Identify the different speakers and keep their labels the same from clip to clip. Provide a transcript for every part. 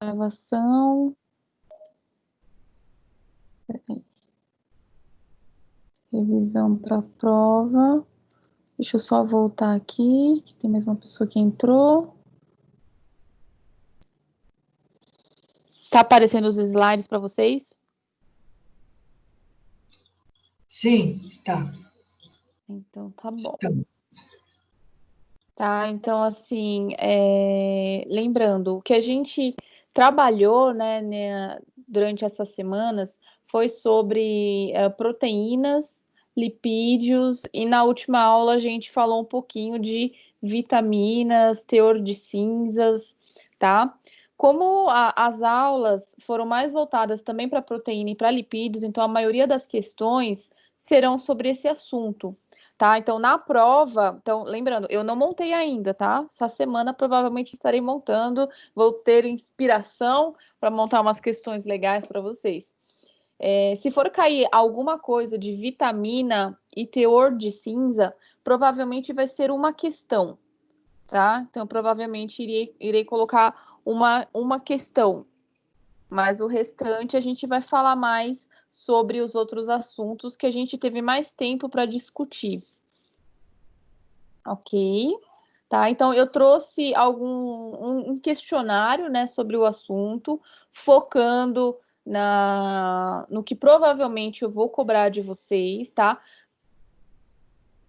Speaker 1: Gravação. Revisão para prova. Deixa eu só voltar aqui, que tem mais uma pessoa que entrou. Tá aparecendo os slides para vocês?
Speaker 2: Sim, está.
Speaker 1: Então, tá bom.
Speaker 2: Tá bom.
Speaker 1: Tá, então, assim, lembrando, o que a gente trabalhou, né, durante essas semanas foi sobre proteínas, lipídios, e na última aula a gente falou um pouquinho de vitaminas, teor de cinzas, tá? Como as aulas foram mais voltadas também para proteína e para lipídios, então a maioria das questões serão sobre esse assunto. Tá, então na prova, então lembrando, eu não montei ainda, tá? Essa semana provavelmente estarei montando, vou ter inspiração para montar umas questões legais para vocês. Se for cair alguma coisa de vitamina e teor de cinza, provavelmente vai ser uma questão, tá? Então provavelmente irei colocar uma questão, mas o restante a gente vai falar mais sobre os outros assuntos que a gente teve mais tempo para discutir. Ok, tá? Então eu trouxe um questionário, né, sobre o assunto, focando no que provavelmente eu vou cobrar de vocês, tá?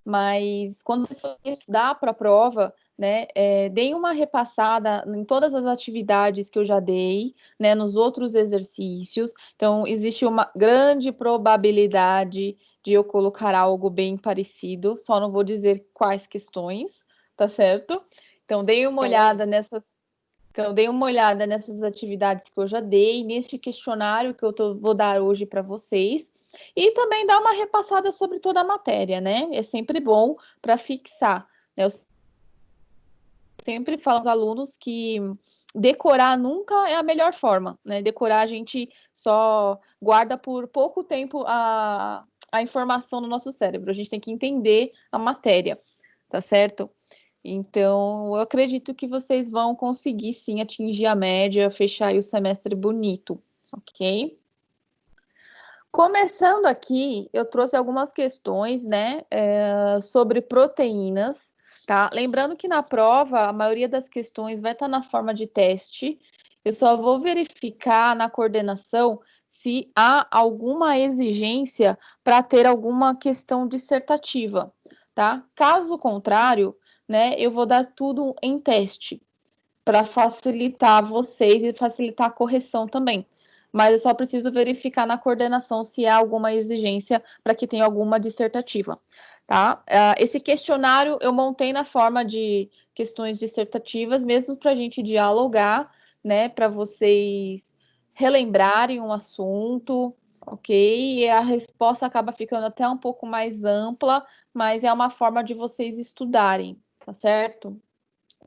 Speaker 1: Mas quando vocês forem estudar para a prova, né, deem uma repassada em todas as atividades que eu já dei, né, nos outros exercícios. Então, existe uma grande probabilidade de eu colocar algo bem parecido, só não vou dizer quais questões, tá certo? Então, deem uma olhada nessas. Então, dei uma olhada nessas atividades que eu já dei, nesse questionário que eu vou dar hoje para vocês, e também dar uma repassada sobre toda a matéria, né? É sempre bom para fixar, né? Eu sempre falo aos alunos que decorar nunca é a melhor forma, né? Decorar a gente só guarda por pouco tempo a informação no nosso cérebro, a gente tem que entender a matéria, tá certo? Então, eu acredito que vocês vão conseguir sim atingir a média, fechar aí o semestre bonito, ok? Começando aqui, eu trouxe algumas questões, né, sobre proteínas, tá? Lembrando que na prova, a maioria das questões vai estar na forma de teste. Eu só vou verificar na coordenação se há alguma exigência para ter alguma questão dissertativa, tá? Caso contrário, né, eu vou dar tudo em teste para facilitar vocês e facilitar a correção também. Mas eu só preciso verificar na coordenação se há alguma exigência para que tenha alguma dissertativa, tá? Esse questionário eu montei na forma de questões dissertativas, mesmo para a gente dialogar, né? Para vocês relembrarem um assunto, ok? E a resposta acaba ficando até um pouco mais ampla, mas é uma forma de vocês estudarem, tá certo?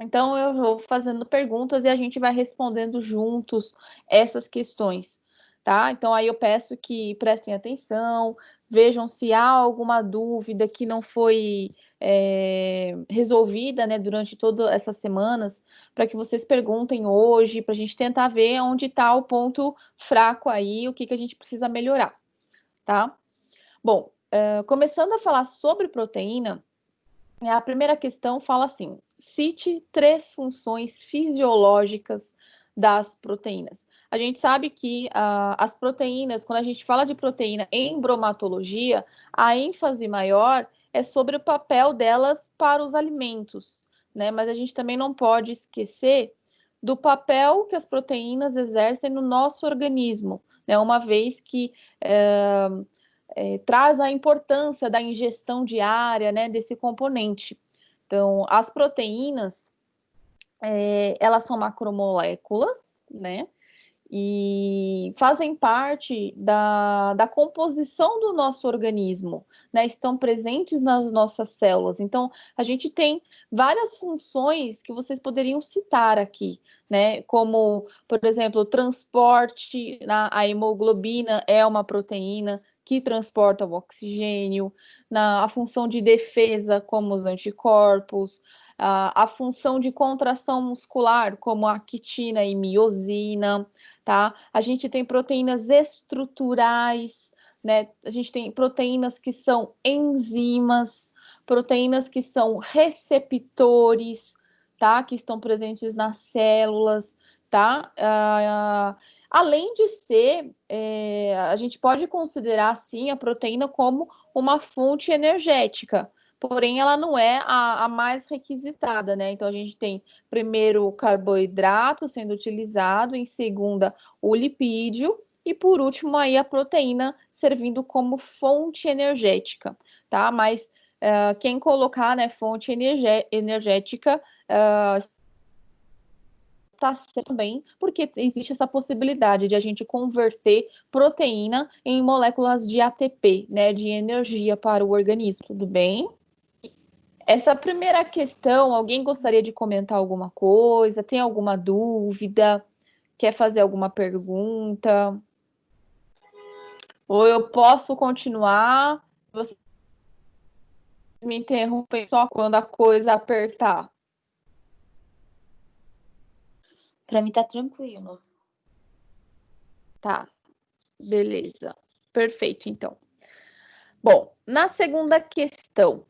Speaker 1: Então, eu vou fazendo perguntas e a gente vai respondendo juntos essas questões, tá? Então, aí eu peço que prestem atenção, vejam se há alguma dúvida que não foi resolvida, né, durante todas essas semanas, para que vocês perguntem hoje, para a gente tentar ver onde está o ponto fraco aí, o que a gente precisa melhorar, tá? Bom, começando a falar sobre proteína, a primeira questão fala assim: cite 3 funções fisiológicas das proteínas. A gente sabe que as proteínas, quando a gente fala de proteína em bromatologia, a ênfase maior é sobre o papel delas para os alimentos, né? Mas a gente também não pode esquecer do papel que as proteínas exercem no nosso organismo, né? Uma vez que traz a importância da ingestão diária, né, desse componente. Então, as proteínas, elas são macromoléculas, né, e fazem parte da composição do nosso organismo, né, estão presentes nas nossas células. Então, a gente tem várias funções que vocês poderiam citar aqui, né, como, por exemplo, o transporte, a hemoglobina é uma proteína que transporta o oxigênio, a função de defesa, como os anticorpos, a função de contração muscular, como a quitina e miosina, tá? A gente tem proteínas estruturais, né? A gente tem proteínas que são enzimas, proteínas que são receptores, tá? Que estão presentes nas células, tá? Além de ser, a gente pode considerar, sim, a proteína como uma fonte energética, porém ela não é a mais requisitada, né? Então a gente tem primeiro o carboidrato sendo utilizado, em segunda o lipídio e por último aí a proteína servindo como fonte energética, tá? Mas quem colocar, né, fonte energética está também, porque existe essa possibilidade de a gente converter proteína em moléculas de ATP, né, de energia para o organismo, tudo bem? Essa primeira questão, alguém gostaria de comentar alguma coisa? Tem alguma dúvida? Quer fazer alguma pergunta? Ou eu posso continuar? Vocês me interrompem só quando a coisa apertar.
Speaker 3: Para mim tá tranquilo.
Speaker 1: Tá, beleza. Perfeito, então. Bom, na segunda questão,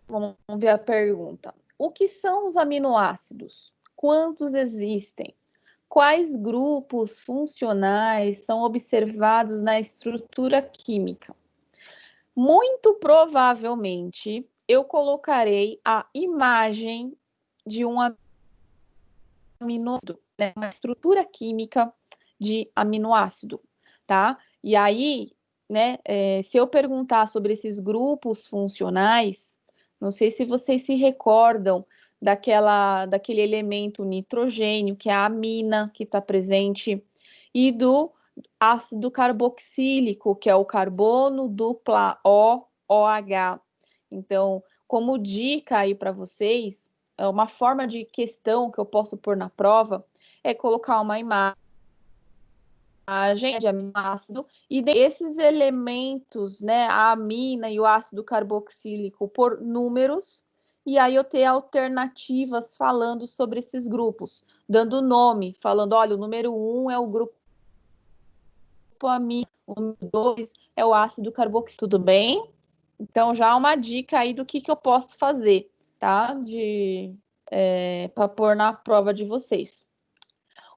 Speaker 1: vamos ver a pergunta. O que são os aminoácidos? Quantos existem? Quais grupos funcionais são observados na estrutura química? Muito provavelmente, eu colocarei a imagem de um aminoácido, né? Uma estrutura química de aminoácido, tá? E aí, né, se eu perguntar sobre esses grupos funcionais, não sei se vocês se recordam daquele elemento nitrogênio, que é a amina, que está presente, e do ácido carboxílico, que é o carbono dupla OH. Então, como dica aí para vocês, uma forma de questão que eu posso pôr na prova é colocar uma imagem de aminoácido e esses elementos, né, a amina e o ácido carboxílico por números, e aí eu ter alternativas falando sobre esses grupos, dando nome, falando, olha, o número 1 é o grupo amina, o número 2 é o ácido carboxílico, tudo bem? Então já uma dica aí do que eu posso fazer, tá? Para pôr na prova de vocês.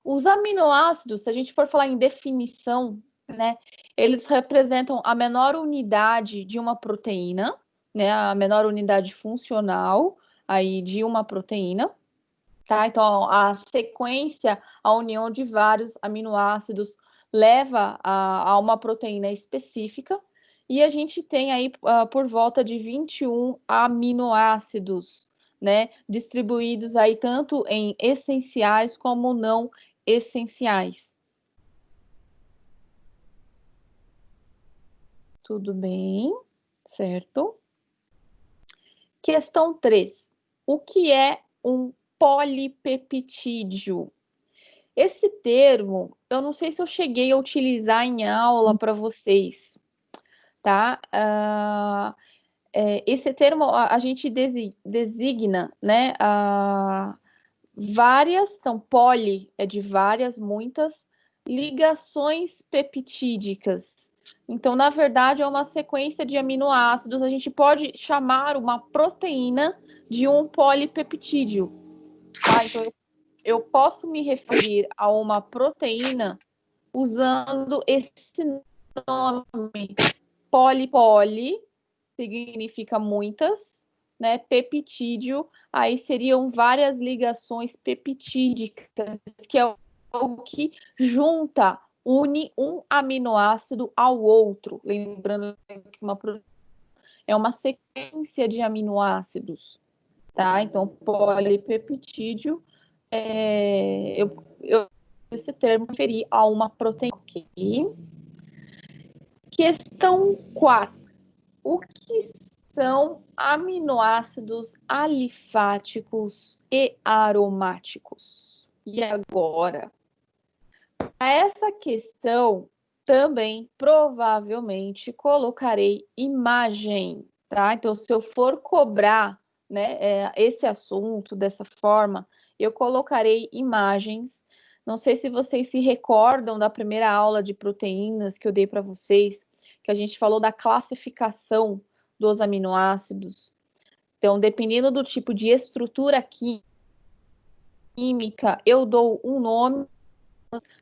Speaker 1: Os aminoácidos, se a gente for falar em definição, né, eles representam a menor unidade de uma proteína, né, a menor unidade funcional aí de uma proteína, tá? Então, a sequência, a união de vários aminoácidos leva a uma proteína específica, e a gente tem aí por volta de 21 aminoácidos, né, distribuídos aí tanto em essenciais como não essenciais. Tudo bem, certo? Questão 3. O que é um polipeptídeo? Esse termo, eu não sei se eu cheguei a utilizar em aula para vocês, tá? Esse termo a gente designa, né? Várias, então, poli é de várias, muitas, ligações peptídicas. Então, na verdade, é uma sequência de aminoácidos. A gente pode chamar uma proteína de um polipeptídeo, tá? Então, eu posso me referir a uma proteína usando esse nome. Poli significa muitas, né? Peptídeo, aí seriam várias ligações peptídicas, que é o que junta, une um aminoácido ao outro. Lembrando que é uma sequência de aminoácidos, tá? Então, polipeptídeo, esse termo referi a uma proteína. Okay. Questão 4. O que são aminoácidos alifáticos e aromáticos? E agora? Para essa questão, também provavelmente colocarei imagem, tá? Então, se eu for cobrar né, esse assunto dessa forma, eu colocarei imagens. Não sei se vocês se recordam da primeira aula de proteínas que eu dei para vocês, que a gente falou da classificação dos aminoácidos. Então, dependendo do tipo de estrutura química, eu dou um nome,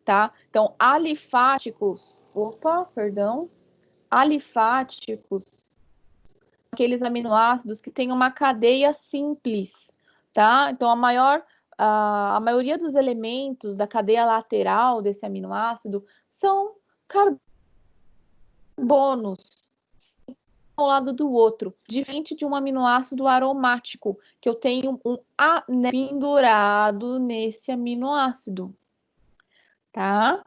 Speaker 1: tá? Então, alifáticos, aqueles aminoácidos que têm uma cadeia simples, tá? Então, a maioria dos elementos da cadeia lateral desse aminoácido são carbonos ao lado do outro, diferente de um aminoácido aromático, que eu tenho um anel pendurado nesse aminoácido, tá?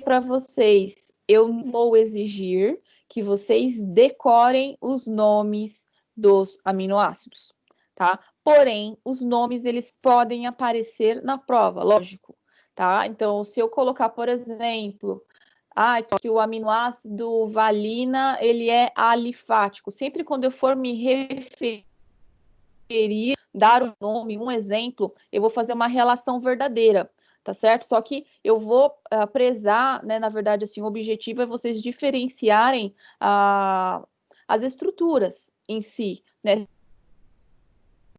Speaker 1: Para vocês, eu vou exigir que vocês decorem os nomes dos aminoácidos, tá? Porém, os nomes, eles podem aparecer na prova, lógico, tá? Então, se eu colocar, por exemplo, que o aminoácido valina, ele é alifático. Sempre quando eu for me referir, dar um nome, um exemplo, eu vou fazer uma relação verdadeira, tá certo? Só que eu vou prezar, né, na verdade, assim, o objetivo é vocês diferenciarem as estruturas em si, né?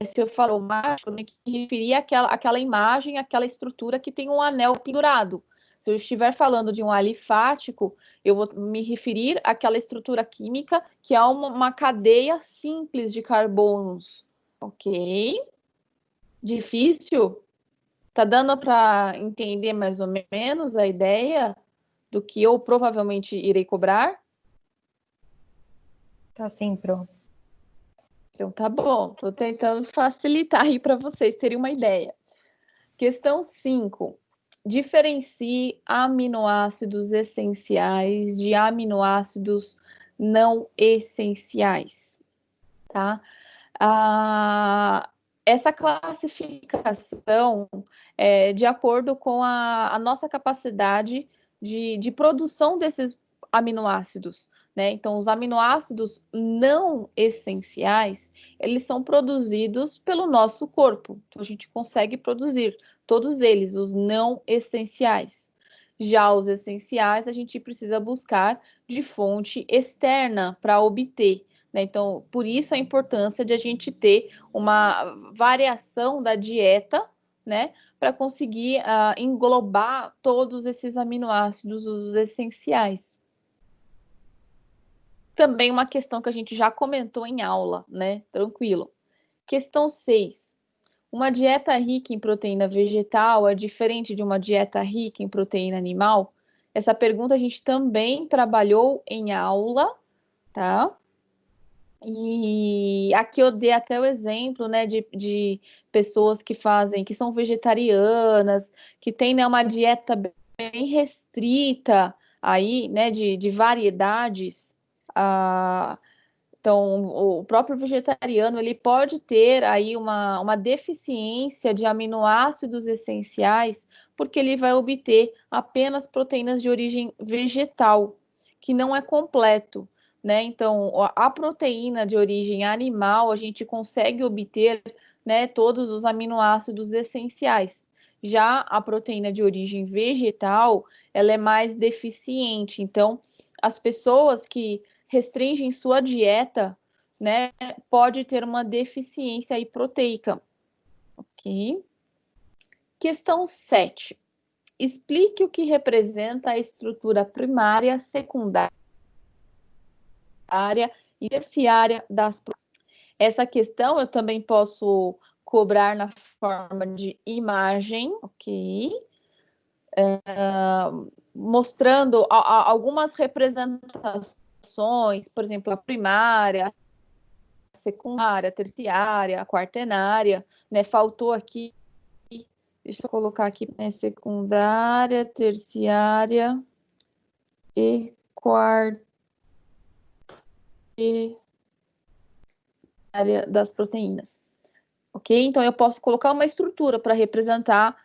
Speaker 1: Se eu falo mágico, eu tenho que referir àquela imagem, àquela estrutura que tem um anel pendurado. Se eu estiver falando de um alifático, eu vou me referir àquela estrutura química que é uma cadeia simples de carbonos, ok? Difícil? Tá dando para entender mais ou menos a ideia do que eu provavelmente irei cobrar?
Speaker 4: Tá sim, Pro.
Speaker 1: Então tá bom, tô tentando facilitar aí para vocês terem uma ideia. Questão 5. Diferencie aminoácidos essenciais de aminoácidos não essenciais, tá? Essa classificação é de acordo com a nossa capacidade de produção desses aminoácidos, né? Então, os aminoácidos não essenciais, eles são produzidos pelo nosso corpo. Então, a gente consegue produzir todos eles, os não essenciais. Já os essenciais, a gente precisa buscar de fonte externa para obter, né? Então, por isso a importância de a gente ter uma variação da dieta, né? Para conseguir englobar todos esses aminoácidos, os essenciais. Também uma questão que a gente já comentou em aula, né? Tranquilo. Questão 6. Uma dieta rica em proteína vegetal é diferente de uma dieta rica em proteína animal? Essa pergunta a gente também trabalhou em aula, tá? E aqui eu dei até o exemplo, né, de pessoas que são vegetarianas, que têm, né, uma dieta bem restrita aí, né, de variedades. Então, o próprio vegetariano, ele pode ter aí uma deficiência de aminoácidos essenciais, porque ele vai obter apenas proteínas de origem vegetal, que não é completo, né? Então, a proteína de origem animal, a gente consegue obter, né, todos os aminoácidos essenciais. Já a proteína de origem vegetal, ela é mais deficiente. Então, as pessoas que restringem sua dieta, né, pode ter uma deficiência aí proteica. Ok? Questão 7. Explique o que representa a estrutura primária, secundária e terciária das proteínas. Essa questão eu também posso cobrar na forma de imagem, ok? Mostrando algumas representações, por exemplo, a primária, a secundária, a terciária, a quaternária, né? Faltou aqui, deixa eu colocar aqui, né? Secundária, terciária e quartária das proteínas, ok? Então, eu posso colocar uma estrutura para representar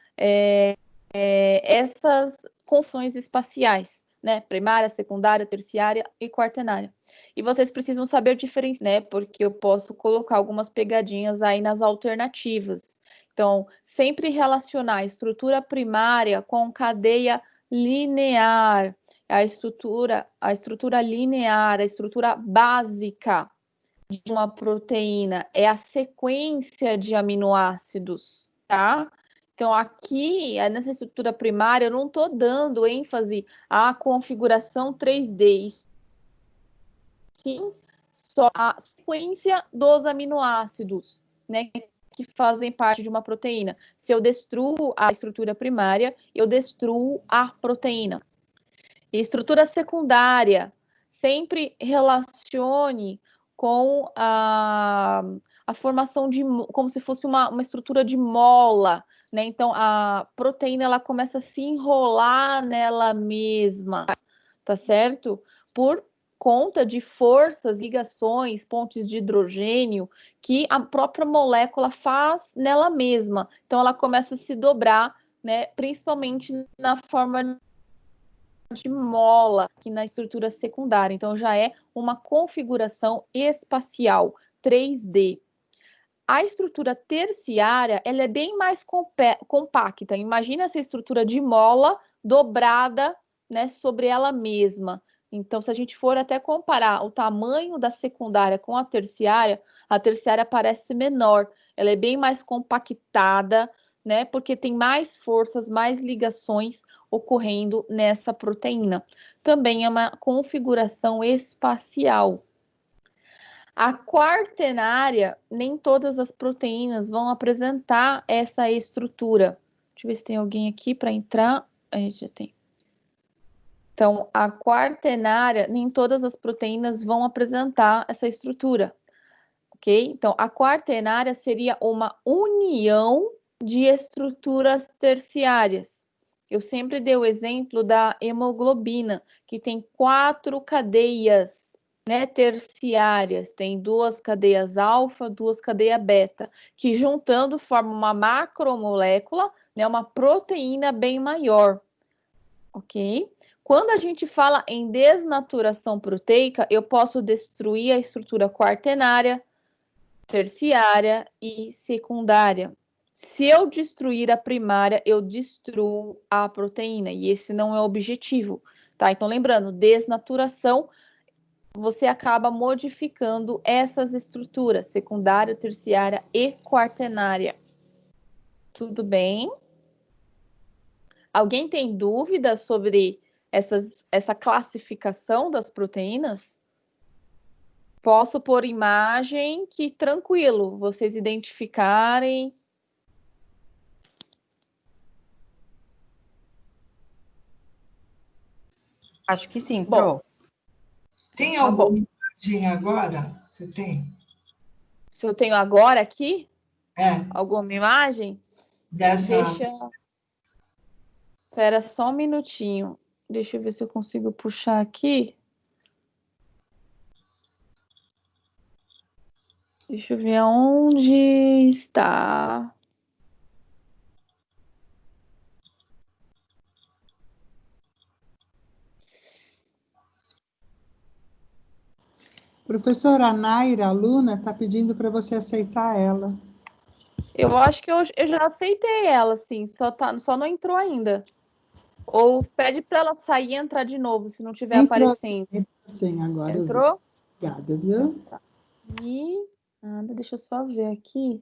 Speaker 1: essas confusões espaciais, né? Primária, secundária, terciária e quaternária. E vocês precisam saber diferenciar, né? Porque eu posso colocar algumas pegadinhas aí nas alternativas. Então, sempre relacionar a estrutura primária com cadeia linear. A estrutura linear, a estrutura básica de uma proteína é a sequência de aminoácidos, tá? Então, aqui, nessa estrutura primária, eu não estou dando ênfase à configuração 3D, sim só a sequência dos aminoácidos, né, que fazem parte de uma proteína. Se eu destruo a estrutura primária, eu destruo a proteína. E estrutura secundária, sempre relacione com a formação de, como se fosse uma estrutura de mola, né? Então, a proteína, ela começa a se enrolar nela mesma, tá certo? Por conta de forças, ligações, pontes de hidrogênio que a própria molécula faz nela mesma. Então, ela começa a se dobrar, né? Principalmente na forma de mola aqui na estrutura secundária. Então, já é uma configuração espacial 3D. A estrutura terciária, ela é bem mais compacta. Imagina essa estrutura de mola dobrada, né, sobre ela mesma. Então, se a gente for até comparar o tamanho da secundária com a terciária parece menor. Ela é bem mais compactada, né, porque tem mais forças, mais ligações ocorrendo nessa proteína. Também é uma configuração espacial. A quaternária, nem todas as proteínas vão apresentar essa estrutura. Deixa eu ver se tem alguém aqui para entrar. A gente já tem. Então, a quaternária, nem todas as proteínas vão apresentar essa estrutura, ok? Então, a quaternária seria uma união de estruturas terciárias. Eu sempre dei o exemplo da hemoglobina, que tem 4 cadeias, né, terciárias. Tem 2 cadeias alfa, 2 cadeias beta, que juntando formam uma macromolécula, né, uma proteína bem maior, ok? Quando a gente fala em desnaturação proteica, eu posso destruir a estrutura quaternária, terciária e secundária. Se eu destruir a primária, eu destruo a proteína, e esse não é o objetivo, tá? Então, lembrando, desnaturação, você acaba modificando essas estruturas, secundária, terciária e quaternária. Tudo bem? Alguém tem dúvidas sobre essa classificação das proteínas? Posso pôr imagem que tranquilo, vocês identificarem.
Speaker 4: Acho que sim,
Speaker 1: Bom,
Speaker 4: Pro.
Speaker 2: Tem
Speaker 1: tá
Speaker 2: alguma
Speaker 1: bom.
Speaker 2: imagem agora? Você tem?
Speaker 1: Se eu tenho agora aqui
Speaker 2: É,
Speaker 1: alguma imagem,
Speaker 2: dessa.
Speaker 1: Espera só um minutinho. Deixa eu ver se eu consigo puxar aqui. Deixa eu ver aonde está.
Speaker 5: Professora Naira, aluna, está pedindo para você aceitar ela.
Speaker 1: Eu acho que eu já aceitei ela, sim, só não entrou ainda. Ou pede para ela sair e entrar de novo, se não estiver aparecendo.
Speaker 5: Sim, agora
Speaker 1: Entrou?
Speaker 5: eu vi. Obrigada, viu?
Speaker 1: Tá. E nada, deixa eu só ver aqui.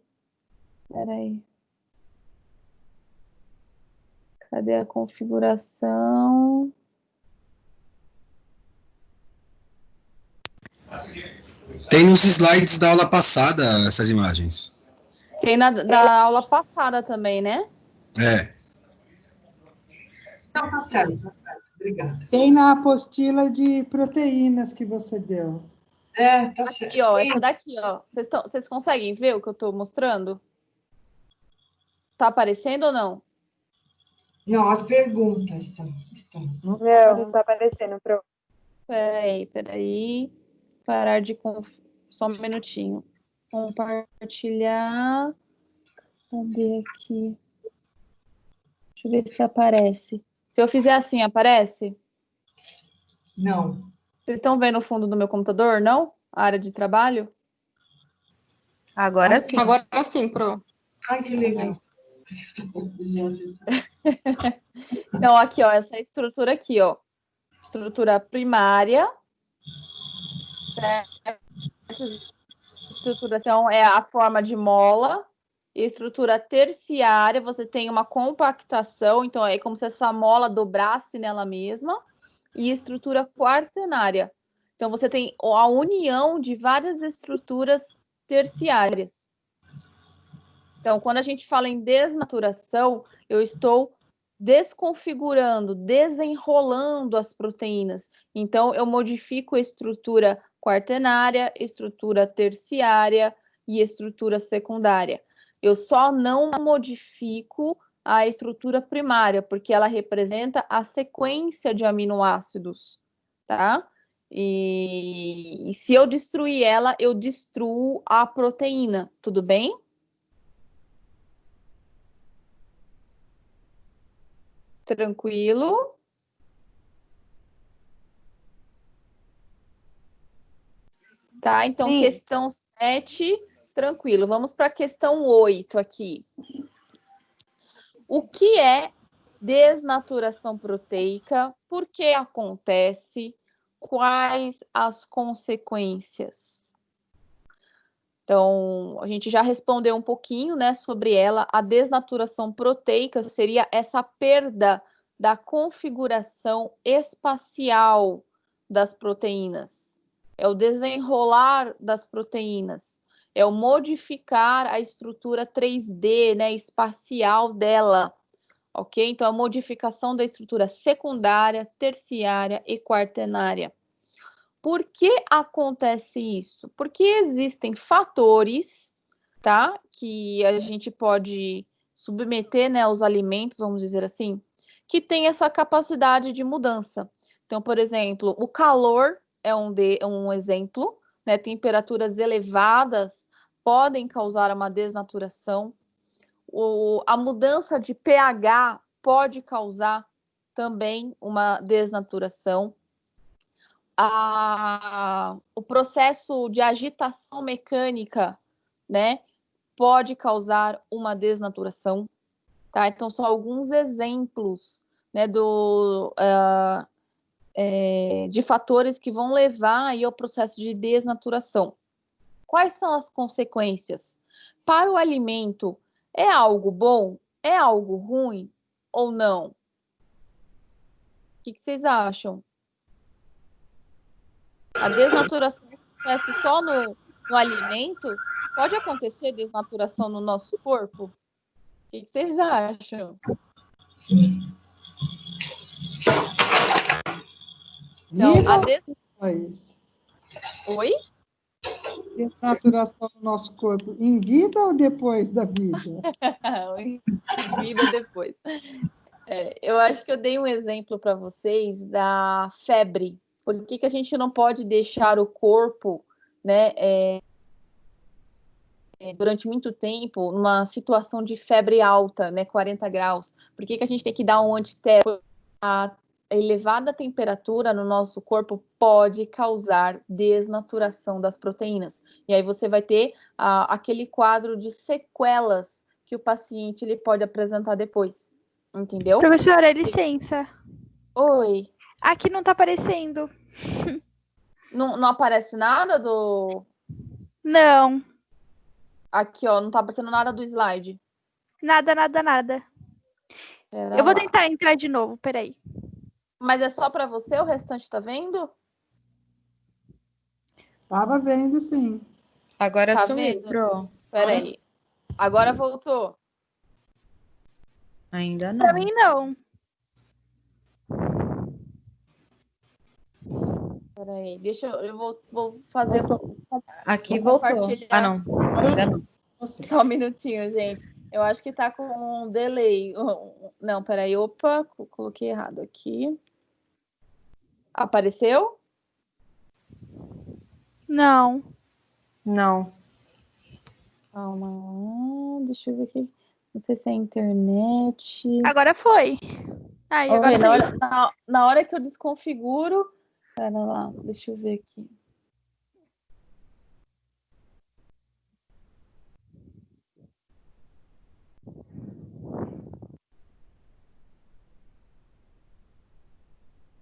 Speaker 1: Peraí. Cadê a configuração?
Speaker 6: Tem nos slides da aula passada essas imagens.
Speaker 1: Tem da aula passada também, né?
Speaker 6: É.
Speaker 2: Não, tá certo, tá certo. Obrigada.
Speaker 5: Tem na apostila de proteínas que você deu.
Speaker 2: É, tá certo.
Speaker 1: Aqui, ó, essa daqui, ó. Vocês conseguem ver o que eu tô mostrando? Tá aparecendo ou não?
Speaker 2: Não, as perguntas estão.
Speaker 4: Não, não está aparecendo, Pro.
Speaker 1: Peraí. Parar de... Só um minutinho. Compartilhar. Cadê aqui? Deixa eu ver se aparece. Se eu fizer assim, aparece?
Speaker 2: Não.
Speaker 1: Vocês estão vendo o fundo do meu computador, não? A área de trabalho?
Speaker 4: Agora sim.
Speaker 7: Agora sim, Pro.
Speaker 2: Ai, que legal.
Speaker 1: Então, aqui, ó, essa estrutura aqui, ó. Estrutura primária. Certo? Estruturação é a forma de mola. Estrutura terciária, você tem uma compactação, então é como se essa mola dobrasse nela mesma. E estrutura quaternária. Então, você tem a união de várias estruturas terciárias. Então, quando a gente fala em desnaturação, eu estou desconfigurando, desenrolando as proteínas. Então, eu modifico a estrutura quaternária, estrutura terciária e estrutura secundária. Eu só não modifico a estrutura primária, porque ela representa a sequência de aminoácidos, tá? E se eu destruir ela, eu destruo a proteína, tudo bem? Tranquilo? Tá, então
Speaker 4: Sim.
Speaker 1: questão 7, tranquilo. Vamos para a questão 8 aqui. O que é desnaturação proteica? Por que acontece? Quais as consequências? Então, a gente já respondeu um pouquinho, né, sobre ela. A desnaturação proteica seria essa perda da configuração espacial das proteínas. É o desenrolar das proteínas. É o modificar a estrutura 3D, né, espacial dela. Ok? Então, a modificação da estrutura secundária, terciária e quaternária. Por que acontece isso? Porque existem fatores, tá? Que a gente pode submeter, né, aos alimentos, vamos dizer assim, que tem essa capacidade de mudança. Então, por exemplo, o calor é um exemplo, né? Temperaturas elevadas podem causar uma desnaturação. A mudança de pH pode causar também uma desnaturação. O processo de agitação mecânica, né, pode causar uma desnaturação, tá? Então, são alguns exemplos, né, de fatores que vão levar aí ao processo de desnaturação. Quais são as consequências? Para o alimento, é algo bom? É algo ruim ou não? O que vocês acham? A desnaturação acontece só no alimento? Pode acontecer desnaturação no nosso corpo? O que vocês acham? Então,
Speaker 5: Depois.
Speaker 1: Oi?
Speaker 5: Desnaturação do nosso corpo em vida ou depois da vida?
Speaker 1: Vida depois. Eu acho que eu dei um exemplo para vocês da febre. Por que a gente não pode deixar o corpo, né, durante muito tempo numa situação de febre alta, né, 40 graus? Por que a gente tem que dar um antitérmico? A elevada temperatura no nosso corpo pode causar desnaturação das proteínas. E aí você vai ter aquele quadro de sequelas que o paciente ele pode apresentar depois. Entendeu?
Speaker 8: Professora, licença.
Speaker 1: Oi.
Speaker 8: Aqui não tá aparecendo.
Speaker 1: Não aparece nada do...
Speaker 8: Não.
Speaker 1: Aqui, ó, não tá aparecendo nada do slide.
Speaker 8: Nada. Eu vou
Speaker 1: lá.
Speaker 8: tentar entrar de novo, peraí.
Speaker 1: Mas é só para você? O restante tá vendo?
Speaker 5: Estava vendo, sim.
Speaker 3: Agora
Speaker 1: Tá
Speaker 3: sumiu,
Speaker 1: vendo?
Speaker 3: Pro.
Speaker 1: Peraí. Agora voltou.
Speaker 3: Ainda
Speaker 8: Pra
Speaker 3: não.
Speaker 8: mim, não.
Speaker 1: Peraí, deixa eu vou fazer...
Speaker 3: Aqui
Speaker 1: Vou
Speaker 3: voltou.
Speaker 1: compartilhar.
Speaker 3: Ah, não. Ainda não.
Speaker 1: Só um minutinho, gente. Eu acho que tá com um delay. Não, peraí. Opa, coloquei errado aqui. Apareceu?
Speaker 8: Não.
Speaker 4: Não.
Speaker 1: Calma. Deixa eu ver aqui. Não sei se é a internet.
Speaker 8: Agora foi. Aí,
Speaker 1: Ó,
Speaker 8: agora
Speaker 1: na
Speaker 8: saiu.
Speaker 1: hora, na hora que eu desconfiguro, Pera lá, deixa eu ver aqui.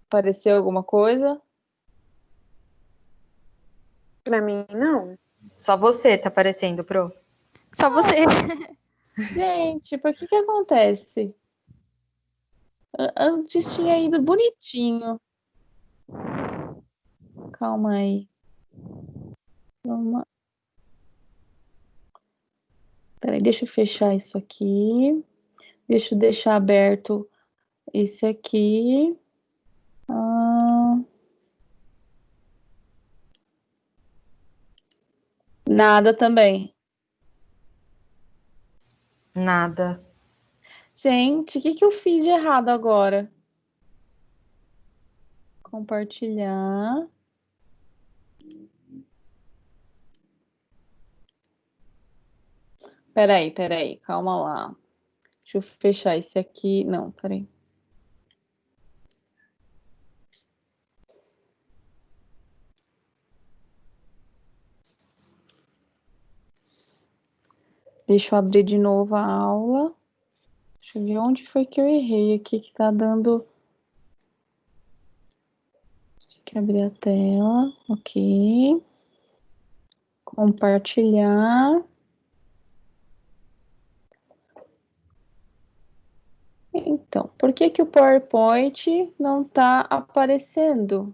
Speaker 1: Apareceu alguma coisa?
Speaker 4: Pra mim, não.
Speaker 3: Só você tá aparecendo, Pro.
Speaker 8: Só você.
Speaker 1: Gente, por que acontece? Antes tinha ido bonitinho. Calma aí. Peraí, deixa eu fechar isso aqui. Deixa eu deixar aberto esse aqui. Nada também.
Speaker 3: Nada.
Speaker 1: Gente, o que eu fiz de errado agora? Compartilhar. Peraí, calma lá. Deixa eu fechar esse aqui. Não, peraí. Deixa eu abrir de novo a aula. Deixa eu ver onde foi que eu errei aqui, que tá dando... Deixa eu abrir a tela. Ok. Compartilhar. Então, por que o PowerPoint não tá aparecendo?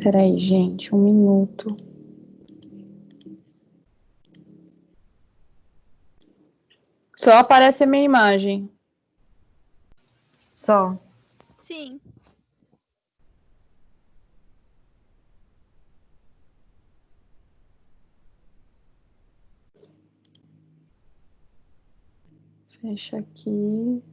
Speaker 1: Peraí, gente, um minuto. Só aparece a minha imagem.
Speaker 3: Só.
Speaker 8: Sim.
Speaker 1: Fecha aqui.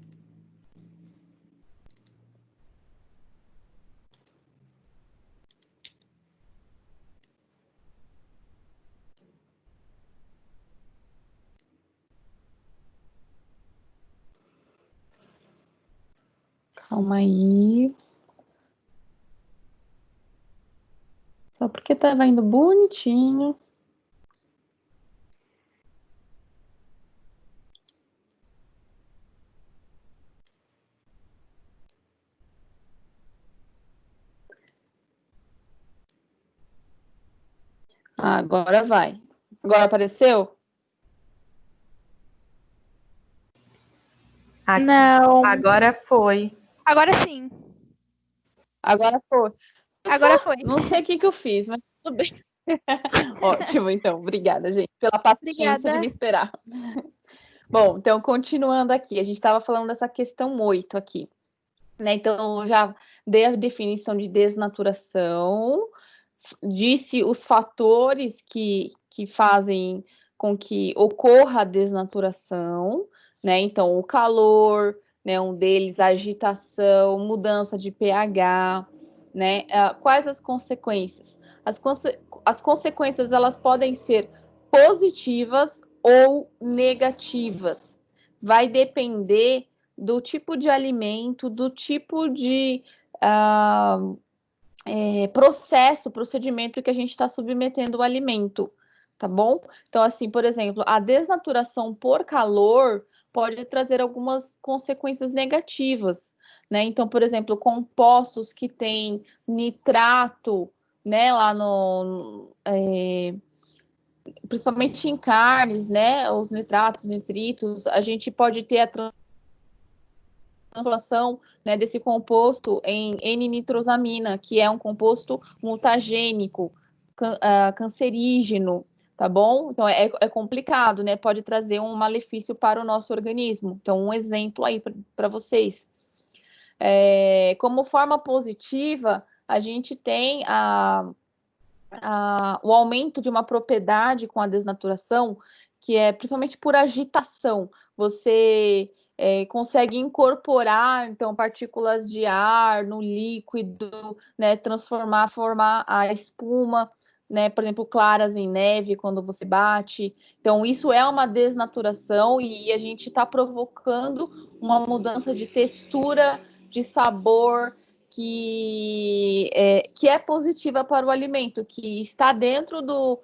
Speaker 1: Calma aí. Só porque tava indo bonitinho. Agora vai. Agora apareceu?
Speaker 3: Aqui.
Speaker 8: Não.
Speaker 3: Agora foi.
Speaker 8: Agora sim.
Speaker 1: Agora foi.
Speaker 8: Agora foi.
Speaker 1: Não sei o que eu fiz, mas tudo bem. Ótimo, então. Obrigada, gente, pela paciência de
Speaker 8: Obrigada.
Speaker 1: me esperar. Bom, então, continuando aqui. A gente estava falando dessa questão 8 aqui. Né? Então, eu já dei a definição de desnaturação, disse os fatores que fazem com que ocorra a desnaturação, né? Então, o calor, né? Um deles, a agitação, mudança de pH, né? Quais as consequências? As consequências, elas podem ser positivas ou negativas. Vai depender do tipo de alimento, do tipo de procedimento que a gente está submetendo o alimento, tá bom? Então, assim, por exemplo, a desnaturação por calor pode trazer algumas consequências negativas, né? Então, por exemplo, compostos que têm nitrato, né, lá principalmente em carnes, né, os nitratos, nitritos, a gente pode ter a transformação, né, desse composto em N-nitrosamina, que é um composto mutagênico, cancerígeno, tá bom? Então é complicado, né? Pode trazer um malefício para o nosso organismo. Então, um exemplo aí para vocês. Como forma positiva, a gente tem o aumento de uma propriedade com a desnaturação, que é principalmente por agitação. Você consegue incorporar, então, partículas de ar no líquido, né, formar a espuma, né? Por exemplo, claras em neve quando você bate. Então, isso é uma desnaturação e a gente está provocando uma mudança de textura, de sabor, que é positiva para o alimento, que está dentro do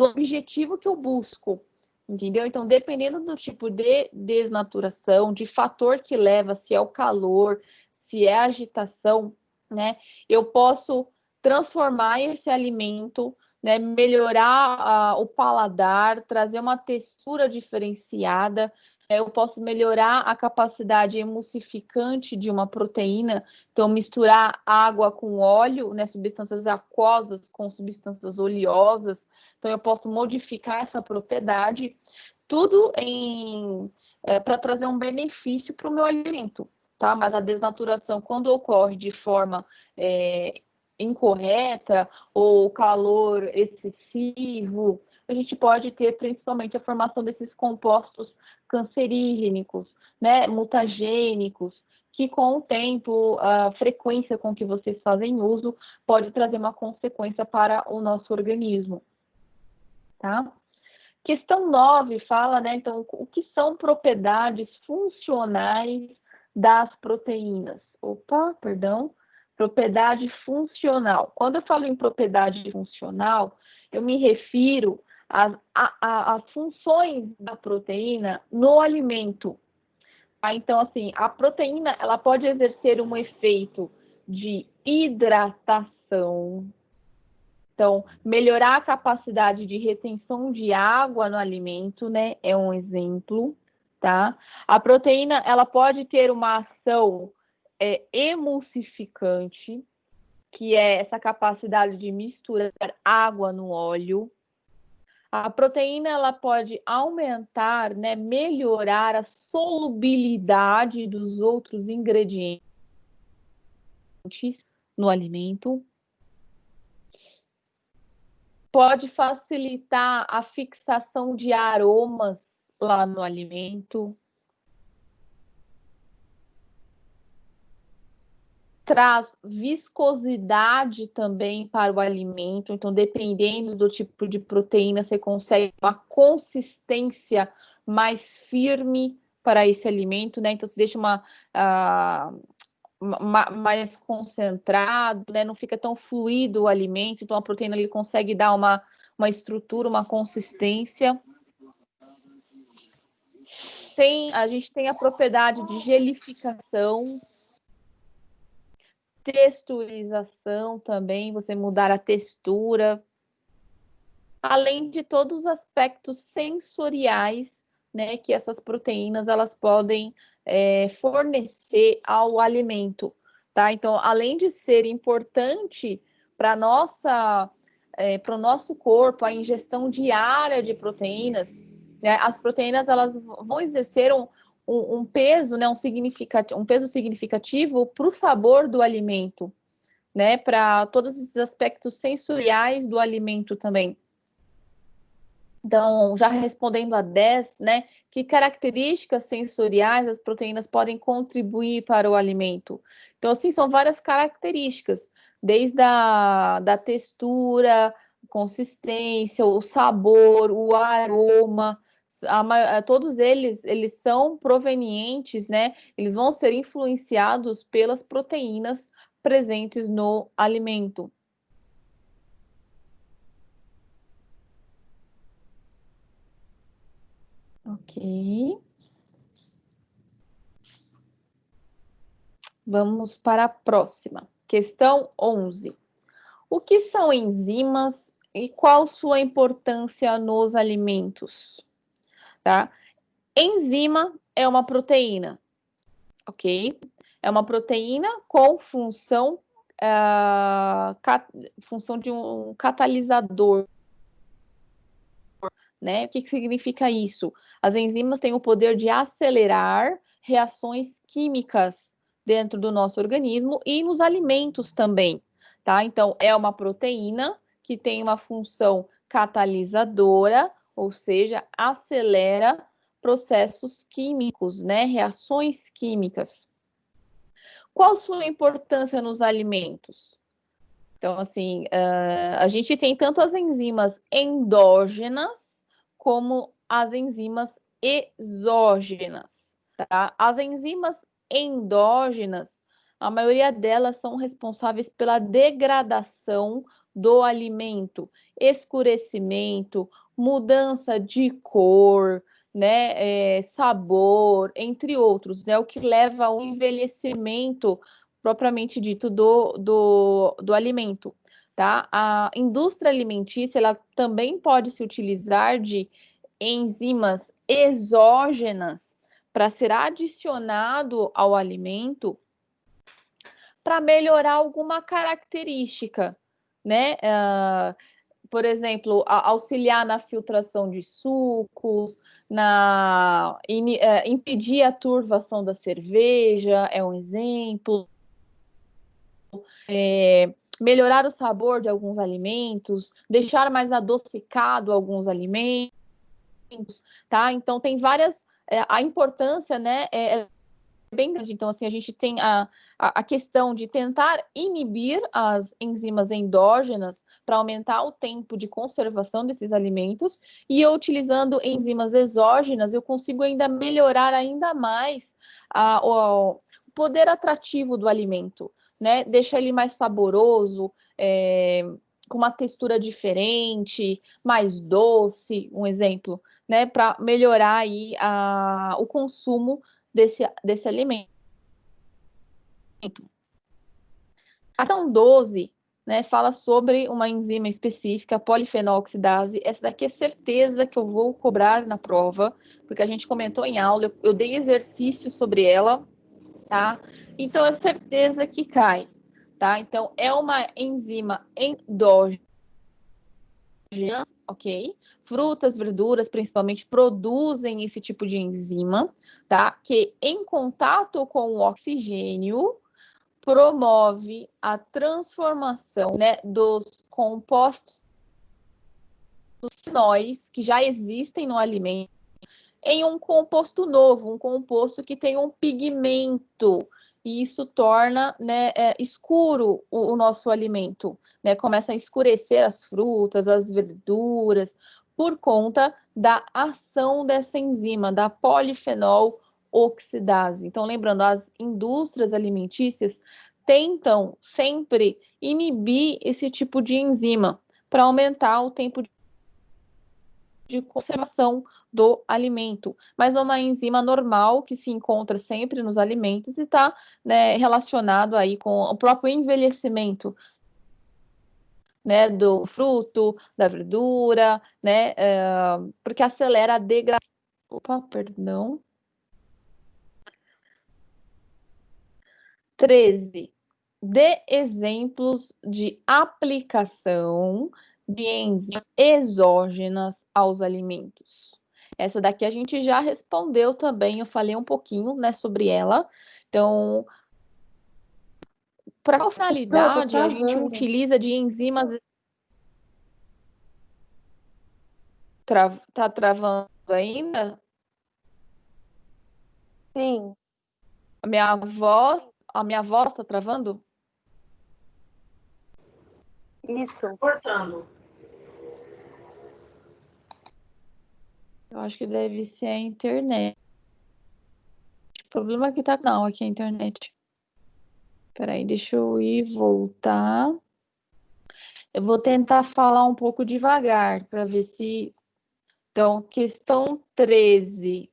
Speaker 1: objetivo que eu busco. Entendeu? Então, dependendo do tipo de desnaturação, de fator que leva, se é o calor, se é a agitação, né? Eu posso transformar esse alimento, né? Melhorar o paladar, trazer uma textura diferenciada. Eu posso melhorar a capacidade emulsificante de uma proteína, então misturar água com óleo, né? Substâncias aquosas com substâncias oleosas. Então, eu posso modificar essa propriedade, tudo para trazer um benefício para o meu alimento, tá? Mas a desnaturação, quando ocorre de forma incorreta ou calor excessivo, a gente pode ter principalmente a formação desses compostos cancerígenicos, né? Mutagênicos, que com o tempo, a frequência com que vocês fazem uso pode trazer uma consequência para o nosso organismo. Tá? Questão 9 fala, né, então, o que são propriedades funcionais das proteínas. Propriedade funcional. Quando eu falo em propriedade funcional, eu me refiro às funções da proteína no alimento. Tá? Então, assim, a proteína, ela pode exercer um efeito de hidratação. Então, melhorar a capacidade de retenção de água no alimento, né, é um exemplo, tá? A proteína, ela pode ter uma ação emulsificante, que é essa capacidade de misturar água no óleo. A proteína, ela pode aumentar, né, melhorar a solubilidade dos outros ingredientes no alimento. Pode facilitar a fixação de aromas lá no alimento. Traz viscosidade também para o alimento. Então, dependendo do tipo de proteína, você consegue uma consistência mais firme para esse alimento, né? Então, você deixa mais concentrado, né? Não fica tão fluido o alimento, então a proteína ele consegue dar uma estrutura, uma consistência. A gente tem a propriedade de gelificação, texturização também, você mudar a textura, além de todos os aspectos sensoriais, né, que essas proteínas elas podem fornecer ao alimento, tá? Então, além de ser importante para o nosso corpo, a ingestão diária de proteínas, né, as proteínas elas vão exercer um peso, né, um peso significativo para o sabor do alimento, né, para todos esses aspectos sensoriais do alimento também. Então, já respondendo a 10, né, que características sensoriais as proteínas podem contribuir para o alimento? Então, assim, são várias características, desde da textura, consistência, o sabor, o aroma, todos eles são provenientes, né, eles vão ser influenciados pelas proteínas presentes no alimento. Ok. Vamos para a próxima. Questão 11. O que são enzimas e qual sua importância nos alimentos? Tá? Enzima é uma proteína, ok? É uma proteína com função de um catalisador. Né? O que significa isso? As enzimas têm o poder de acelerar reações químicas dentro do nosso organismo e nos alimentos também, tá? Então, é uma proteína que tem uma função catalisadora, ou seja, acelera processos químicos, né? Reações químicas. Qual sua importância nos alimentos? Então, assim, a gente tem tanto as enzimas endógenas como as enzimas exógenas, tá? As enzimas endógenas, a maioria delas são responsáveis pela degradação do alimento, escurecimento, mudança de cor, né, sabor, entre outros, né, o que leva ao envelhecimento propriamente dito do alimento, tá? A indústria alimentícia, ela também pode se utilizar de enzimas exógenas para ser adicionado ao alimento para melhorar alguma característica, né? Por exemplo, auxiliar na filtração de sucos, impedir a turvação da cerveja, é um exemplo. Melhorar o sabor de alguns alimentos, deixar mais adocicado alguns alimentos, tá? Então, tem várias... a importância, né, é bem grande. Então, assim, a gente tem a questão de tentar inibir as enzimas endógenas para aumentar o tempo de conservação desses alimentos, e eu, utilizando enzimas exógenas, eu consigo ainda melhorar ainda mais o poder atrativo do alimento, né? Deixar ele mais saboroso, com uma textura diferente, mais doce, um exemplo, né? Para melhorar aí o consumo desse alimento. A questão 12, né, fala sobre uma enzima específica, polifenol-oxidase. Essa daqui é certeza que eu vou cobrar na prova, porque a gente comentou em aula, eu dei exercício sobre ela, tá? Então, é certeza que cai, tá? Então, é uma enzima endógena, ok? Frutas, verduras, principalmente, produzem esse tipo de enzima, tá? Que, em contato com o oxigênio, promove a transformação, né, dos compostos fenóis que já existem no alimento em um composto novo, um composto que tem um pigmento, e isso torna, né, escuro o nosso alimento, né? Começa a escurecer as frutas, as verduras, por conta da ação dessa enzima, da polifenol oxidase. Então, lembrando, as indústrias alimentícias tentam sempre inibir esse tipo de enzima para aumentar o tempo de conservação do alimento, mas é uma enzima normal que se encontra sempre nos alimentos e está, né, relacionado aí com o próprio envelhecimento, né, do fruto, da verdura, né, porque acelera a degradação. Opa, perdão. 13. Dê exemplos de aplicação de enzimas exógenas aos alimentos. Essa daqui a gente já respondeu também, eu falei um pouquinho, né, sobre ela. Então, para qual finalidade a gente utiliza de enzimas... Tá travando ainda?
Speaker 4: Sim.
Speaker 1: A minha voz tá travando?
Speaker 4: Isso.
Speaker 2: Cortando.
Speaker 1: Eu acho que deve ser a internet. O problema é que tá... Não, aqui é a internet. Peraí, deixa eu ir voltar. Eu vou tentar falar um pouco devagar para ver se... Então, questão 13,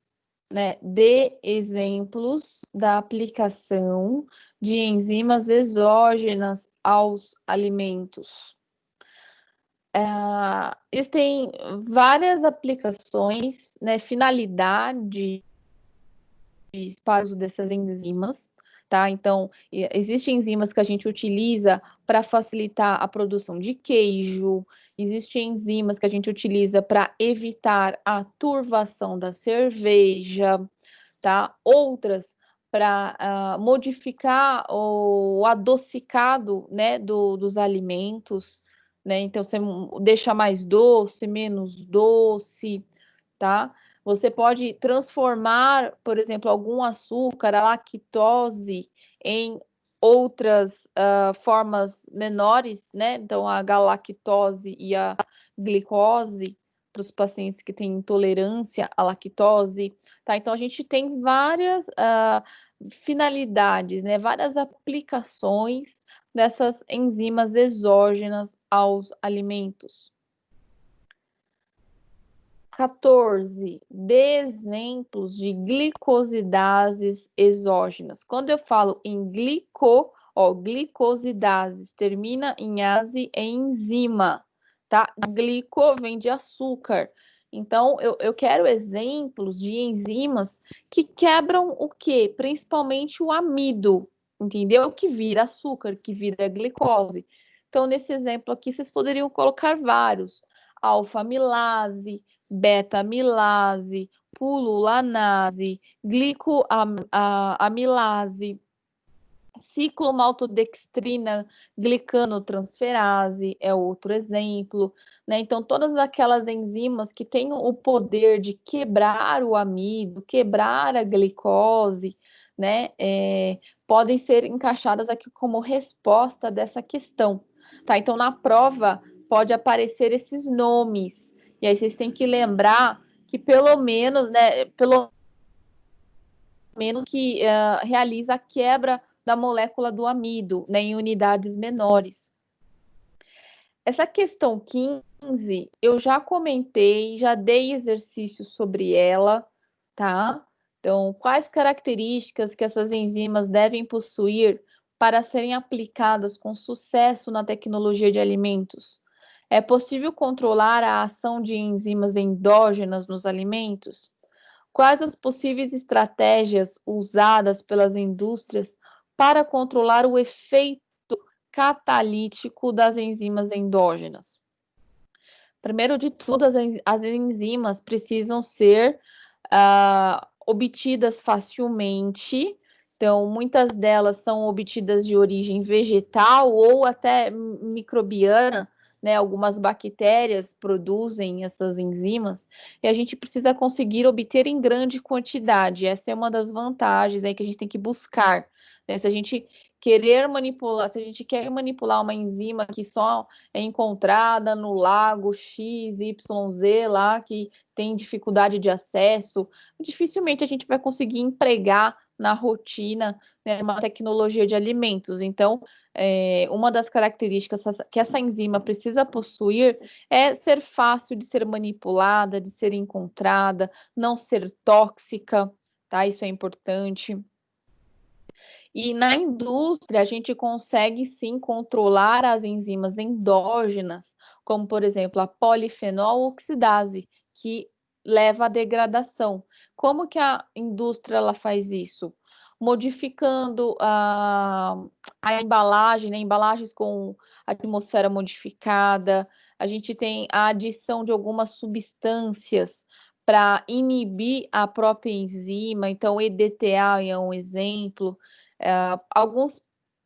Speaker 1: né? Dê exemplos da aplicação de enzimas exógenas aos alimentos. Existem várias aplicações, né? Finalidade para o uso dessas enzimas, tá? Então, existem enzimas que a gente utiliza para facilitar a produção de queijo, existem enzimas que a gente utiliza para evitar a turvação da cerveja, tá? Outras para modificar o adocicado, né, dos alimentos, né? Então, você deixa mais doce, menos doce, tá? Você pode transformar, por exemplo, algum açúcar, a lactose, em outras formas menores, né? Então, a galactose e a glicose, para os pacientes que têm intolerância à lactose, tá? Então, a gente tem várias finalidades, né? Várias aplicações dessas enzimas exógenas aos alimentos. 14. Dê exemplos de glicosidases exógenas. Quando eu falo em glicosidases, termina em ase, é enzima, tá? Glico vem de açúcar. Então, eu quero exemplos de enzimas que quebram o quê? Principalmente o amido, entendeu? Que vira açúcar, que vira glicose. Então, nesse exemplo aqui, vocês poderiam colocar vários. Alfa-amilase, beta-amilase, pululanase, glicoamilase, ciclomaltodextrina glicanotransferase é outro exemplo, né? Então, todas aquelas enzimas que têm o poder de quebrar o amido, quebrar a glicose, né? Podem ser encaixadas aqui como resposta dessa questão, tá? Então, na prova pode aparecer esses nomes, e aí vocês têm que lembrar que pelo menos, né? Pelo menos que realiza a quebra da molécula do amido, né, em unidades menores. Essa questão 15, eu já comentei, já dei exercício sobre ela, tá? Então, quais características que essas enzimas devem possuir para serem aplicadas com sucesso na tecnologia de alimentos? É possível controlar a ação de enzimas endógenas nos alimentos? Quais as possíveis estratégias usadas pelas indústrias para controlar o efeito catalítico das enzimas endógenas? Primeiro de tudo, as enzimas precisam ser obtidas facilmente. Então, muitas delas são obtidas de origem vegetal ou até microbiana, né? Algumas bactérias produzem essas enzimas e a gente precisa conseguir obter em grande quantidade. Essa é uma das vantagens aí que a gente tem que buscar, né? Se a gente querer manipular, se a gente quer manipular uma enzima que só é encontrada no lago XYZ lá, que tem dificuldade de acesso, dificilmente a gente vai conseguir empregar na rotina, né, uma tecnologia de alimentos. Então, uma das características que essa enzima precisa possuir é ser fácil de ser manipulada, de ser encontrada, não ser tóxica, tá? Isso é importante. E na indústria, a gente consegue sim controlar as enzimas endógenas, como por exemplo a polifenol oxidase, que leva à degradação. Como que a indústria ela faz isso? Modificando a embalagem, né? Embalagens com atmosfera modificada, a gente tem a adição de algumas substâncias para inibir a própria enzima, então EDTA é um exemplo. Alguns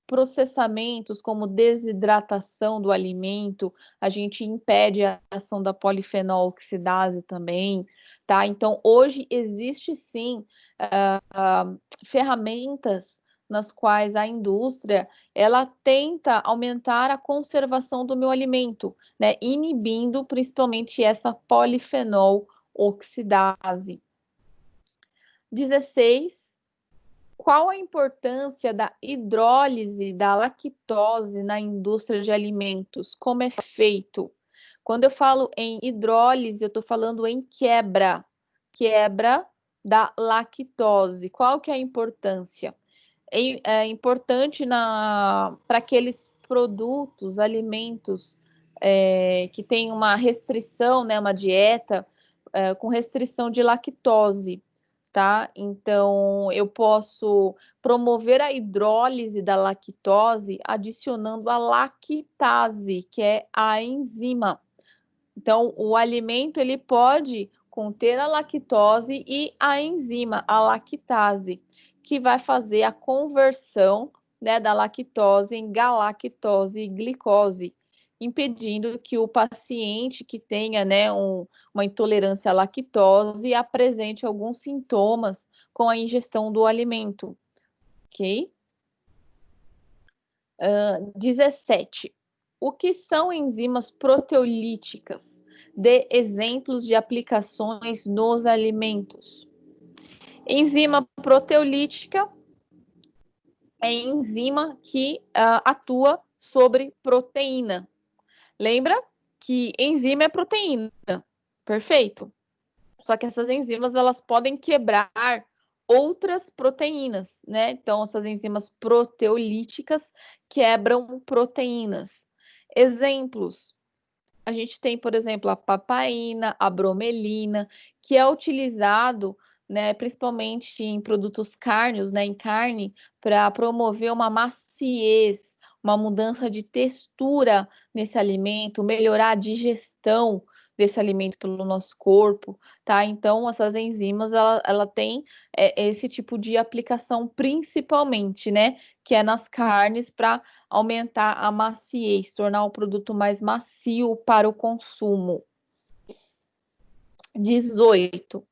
Speaker 1: processamentos, como desidratação do alimento, a gente impede a ação da polifenol oxidase também, tá? Então, hoje existe sim ferramentas nas quais a indústria ela tenta aumentar a conservação do meu alimento, né? Inibindo principalmente essa polifenol oxidase. 16. Qual a importância da hidrólise da lactose na indústria de alimentos? Como é feito? Quando eu falo em hidrólise, eu estou falando em quebra da lactose. Qual que é a importância? É importante para aqueles produtos, alimentos que têm uma restrição, né, uma dieta com restrição de lactose. Tá? Então, eu posso promover a hidrólise da lactose adicionando a lactase, que é a enzima. Então, o alimento ele pode conter a lactose e a enzima, a lactase, que vai fazer a conversão, né, da lactose em galactose e glicose, impedindo que o paciente que tenha, né, uma intolerância à lactose apresente alguns sintomas com a ingestão do alimento, ok? 17. O que são enzimas proteolíticas? Dê exemplos de aplicações nos alimentos. Enzima proteolítica é enzima que atua sobre proteína. Lembra que enzima é proteína, perfeito? Só que essas enzimas, elas podem quebrar outras proteínas, né? Então, essas enzimas proteolíticas quebram proteínas. Exemplos, a gente tem, por exemplo, a papaina, a bromelina, que é utilizado, né, principalmente em produtos cárneos, né, em carne, para promover uma maciez, uma mudança de textura nesse alimento, melhorar a digestão desse alimento pelo nosso corpo, tá? Então, essas enzimas, ela tem esse tipo de aplicação principalmente, né, que é nas carnes para aumentar a maciez, tornar o produto mais macio para o consumo. 18.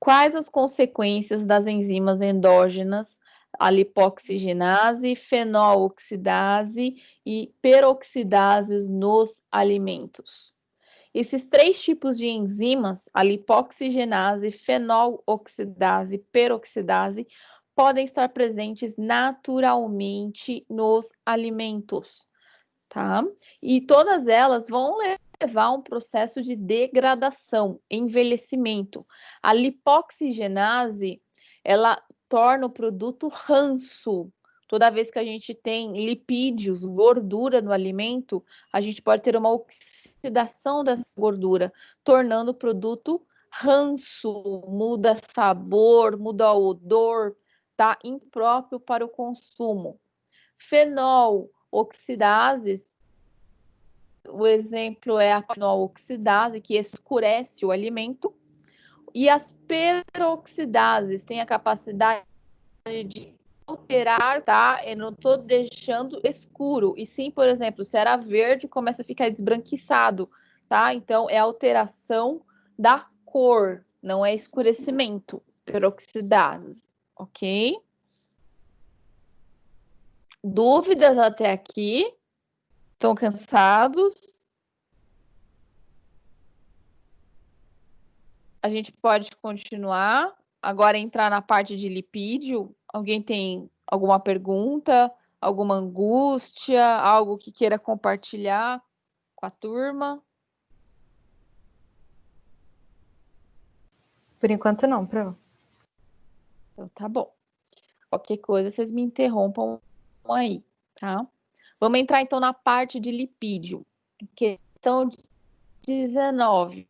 Speaker 1: Quais as consequências das enzimas endógenas, a lipoxigenase, fenol-oxidase e peroxidases nos alimentos? Esses 3 tipos de enzimas, a lipoxigenase, fenol-oxidase e peroxidase, podem estar presentes naturalmente nos alimentos, tá? E todas elas vão levar a um processo de degradação, envelhecimento. A lipoxigenase, ela torna o produto ranço. Toda vez que a gente tem lipídios, gordura no alimento, a gente pode ter uma oxidação dessa gordura, tornando o produto ranço, muda sabor, muda odor, tá? Impróprio para o consumo. Fenol oxidases, o exemplo é a fenol oxidase, que escurece o alimento, e as peroxidases têm a capacidade de alterar, tá? Eu não estou deixando escuro, e sim, por exemplo, se era verde, começa a ficar esbranquiçado, tá? Então, é alteração da cor, não é escurecimento, peroxidase, ok? Dúvidas até aqui? Estão cansados? A gente pode continuar. Agora entrar na parte de lipídio. Alguém tem alguma pergunta, alguma angústia, algo que queira compartilhar com a turma?
Speaker 3: Por enquanto não, Pro.
Speaker 1: Então tá bom. Qualquer coisa, vocês me interrompam aí, tá? Vamos entrar então na parte de lipídio. Questão 19.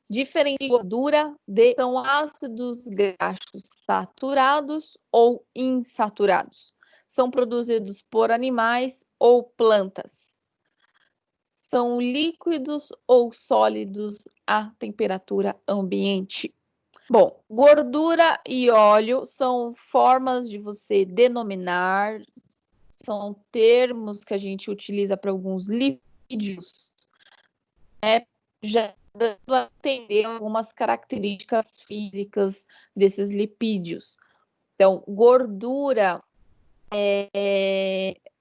Speaker 1: Diferencia gordura de são ácidos graxos saturados ou insaturados. São produzidos por animais ou plantas. São líquidos ou sólidos à temperatura ambiente. Bom, gordura e óleo são formas de você denominar, são termos que a gente utiliza para alguns lipídios, né? Já dando a entender algumas características físicas desses lipídios. Então, gordura,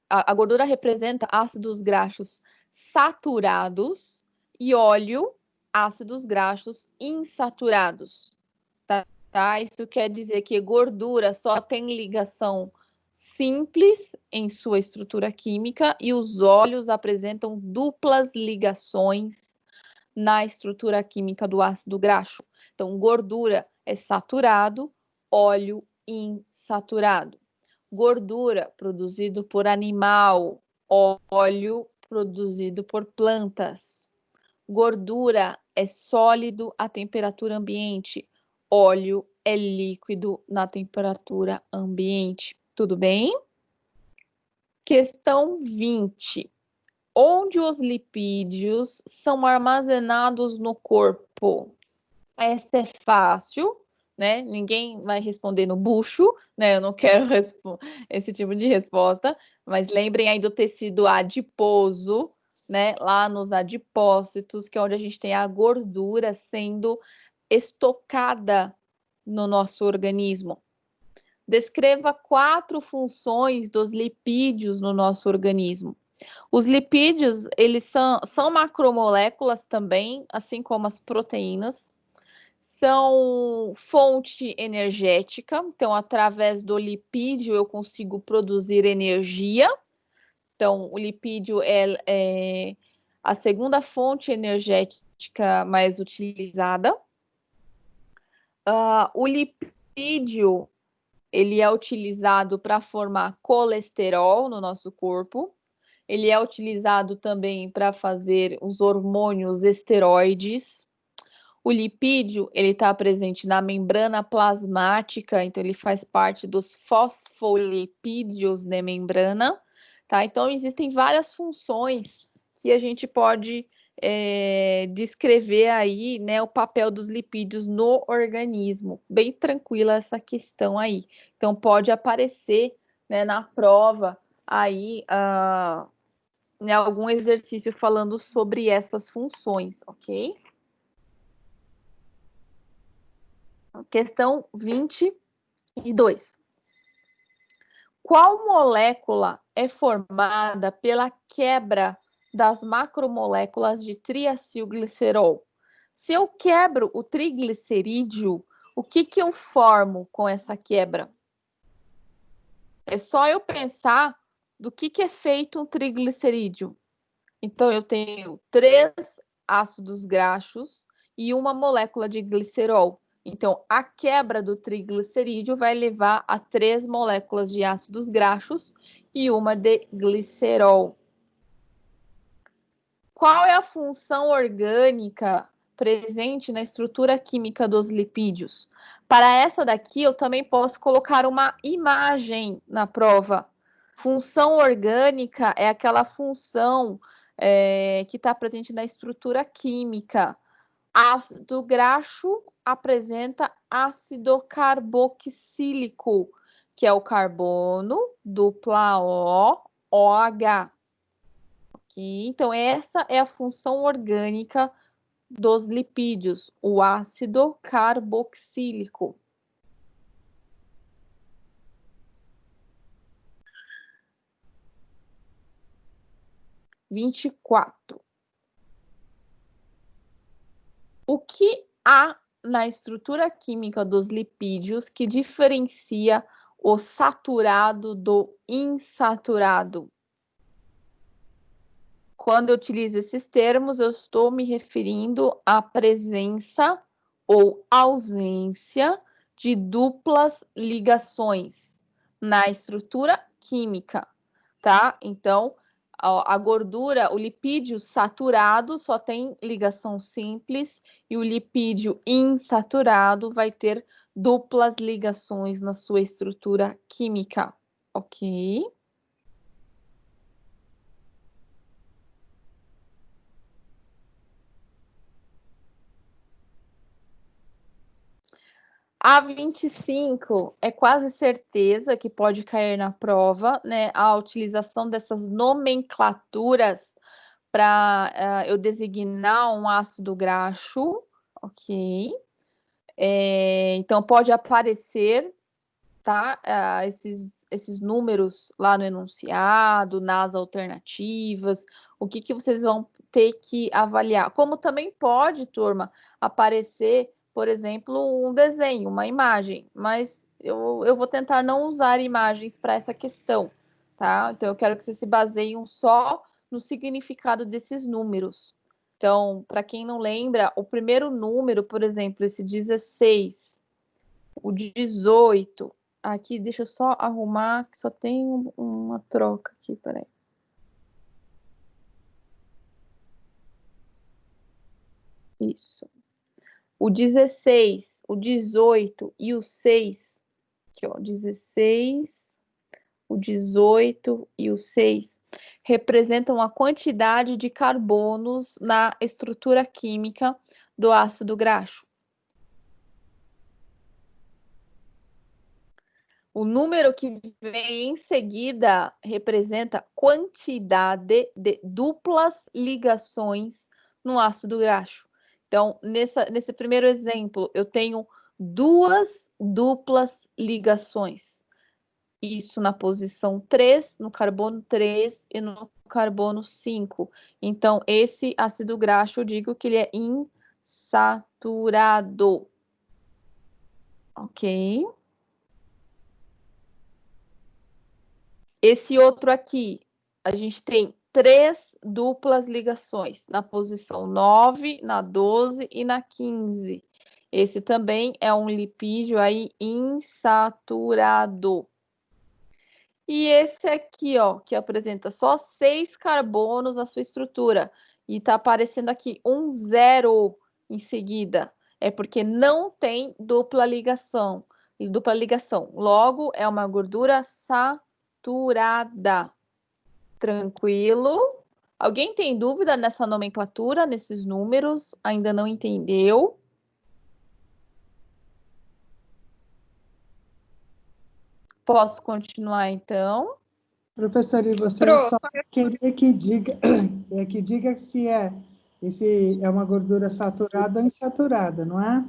Speaker 1: a gordura representa ácidos graxos saturados e óleo, ácidos graxos insaturados. Tá? Isso quer dizer que gordura só tem ligação simples em sua estrutura química e os óleos apresentam duplas ligações na estrutura química do ácido graxo. Então, gordura é saturado, óleo insaturado. Gordura produzido por animal, óleo produzido por plantas. Gordura é sólido à temperatura ambiente, óleo é líquido na temperatura ambiente. Tudo bem? Questão 20. Onde os lipídios são armazenados no corpo? Essa é fácil, né? Ninguém vai responder no bucho, né? Eu não quero esse tipo de resposta, mas lembrem aí do tecido adiposo, né? Lá nos adipócitos, que é onde a gente tem a gordura sendo estocada no nosso organismo. Descreva 4 funções dos lipídios no nosso organismo. Os lipídios, eles são macromoléculas também, assim como as proteínas. São fonte energética, então, através do lipídio, eu consigo produzir energia. Então, o lipídio é a segunda fonte energética mais utilizada. O lipídio, ele é utilizado para formar colesterol no nosso corpo. Ele é utilizado também para fazer os hormônios esteroides. O lipídio, ele está presente na membrana plasmática, então ele faz parte dos fosfolipídios de membrana, tá? Então, existem várias funções que a gente pode descrever aí, né, o papel dos lipídios no organismo. Bem tranquila essa questão aí. Então, pode aparecer, né, na prova aí, né, algum exercício falando sobre essas funções, ok? Questão 22. Qual molécula é formada pela quebra das macromoléculas de triacilglicerol? Se eu quebro o triglicerídeo, o que eu formo com essa quebra? É só eu pensar do que é feito um triglicerídeo. Então, eu tenho 3 ácidos graxos e uma molécula de glicerol. Então, a quebra do triglicerídeo vai levar a 3 moléculas de ácidos graxos e uma de glicerol. Qual é a função orgânica presente na estrutura química dos lipídios? Para essa daqui, eu também posso colocar uma imagem na prova. Função orgânica é aquela função que está presente na estrutura química. Ácido graxo apresenta ácido carboxílico, que é o carbono, dupla O, OH. Okay? Então, essa é a função orgânica dos lipídios, o ácido carboxílico. Vinte e quatro. O que há na estrutura química dos lipídios que diferencia o saturado do insaturado? Quando eu utilizo esses termos, eu estou me referindo à presença ou ausência de duplas ligações na estrutura química, tá? Então, a gordura, o lipídio saturado só tem ligação simples e o lipídio insaturado vai ter duplas ligações na sua estrutura química, ok? A 25 é quase certeza que pode cair na prova, né? A utilização dessas nomenclaturas para eu designar um ácido graxo, ok? Então, pode aparecer, tá? Esses números lá no enunciado, nas alternativas, o que vocês vão ter que avaliar. Como também pode, turma, aparecer, por exemplo, um desenho, uma imagem, mas eu vou tentar não usar imagens para essa questão, tá? Então, eu quero que vocês se baseiem só no significado desses números. Então, para quem não lembra, o primeiro número, por exemplo, esse 16, o 18, aqui, deixa eu só arrumar, que só tem uma troca aqui, peraí. Isso. O 16, o 18 e o 6, aqui, ó, 16, o 18 e o 6, representam a quantidade de carbonos na estrutura química do ácido graxo. O número que vem em seguida representa quantidade de duplas ligações no ácido graxo. Então, nesse primeiro exemplo, eu tenho duas duplas ligações. Isso na posição 3, no carbono 3 e no carbono 5. Então, esse ácido graxo, eu digo que ele é insaturado. Ok? Esse outro aqui, a gente tem 3 duplas ligações, na posição 9, na 12 e na 15. Esse também é um lipídio aí insaturado. E esse aqui, ó, que apresenta só 6 carbonos na sua estrutura. E tá aparecendo aqui um 0 em seguida. É porque não tem dupla ligação. Logo, é uma gordura saturada. Tranquilo? Alguém tem dúvida nessa nomenclatura, nesses números? Ainda não entendeu? Posso continuar, então?
Speaker 5: Professor, e você só queria que diga, que diga se esse é uma gordura saturada ou insaturada, não é?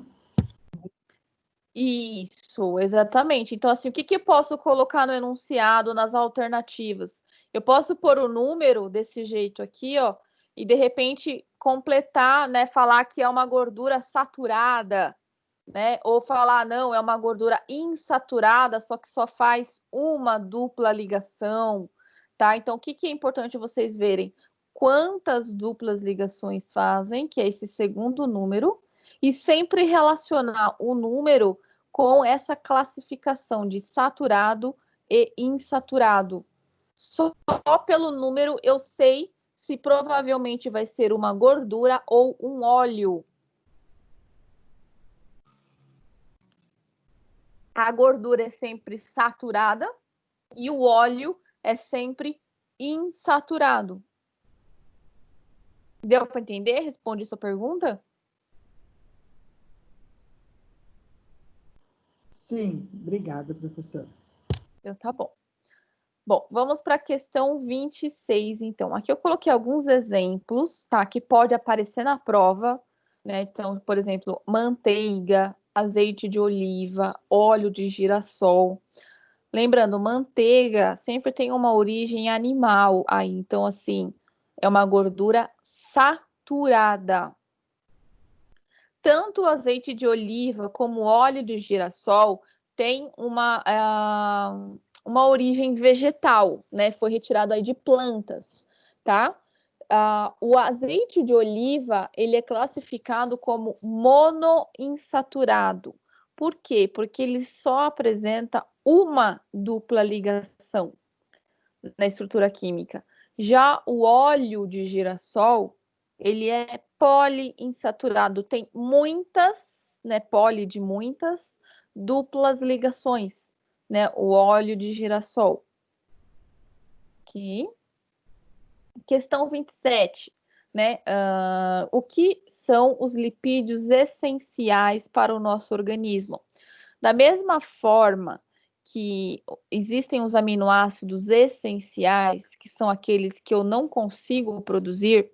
Speaker 1: Isso, exatamente. Então, assim, o que eu posso colocar no enunciado, nas alternativas? Eu posso pôr o número desse jeito aqui, ó, e de repente completar, né, falar que é uma gordura saturada, né? Ou falar, não, é uma gordura insaturada, só que só faz uma dupla ligação, tá? Então, o que é importante vocês verem? Quantas duplas ligações fazem, que é esse segundo número, e sempre relacionar o número com essa classificação de saturado e insaturado. Só pelo número eu sei se provavelmente vai ser uma gordura ou um óleo. A gordura é sempre saturada e o óleo é sempre insaturado. Deu para entender? Responde sua pergunta?
Speaker 5: Sim, obrigada, professor.
Speaker 1: Tá bom. Bom, vamos para a questão 26, então. Aqui eu coloquei alguns exemplos, tá? Que pode aparecer na prova, né? Então, por exemplo, manteiga, azeite de oliva, óleo de girassol. Lembrando, manteiga sempre tem uma origem animal aí, então, assim, é uma gordura saturada. Tanto o azeite de oliva como o óleo de girassol tem uma origem vegetal, né? Foi retirado aí de plantas, tá? O azeite de oliva, ele é classificado como monoinsaturado. Por quê? Porque ele só apresenta uma dupla ligação na estrutura química. Já o óleo de girassol, ele é poliinsaturado, tem muitas, né, poli de muitas duplas ligações, né, o óleo de girassol. Aqui. Questão 27, né, o que são os lipídios essenciais para o nosso organismo? Da mesma forma que existem os aminoácidos essenciais, que são aqueles que eu não consigo produzir,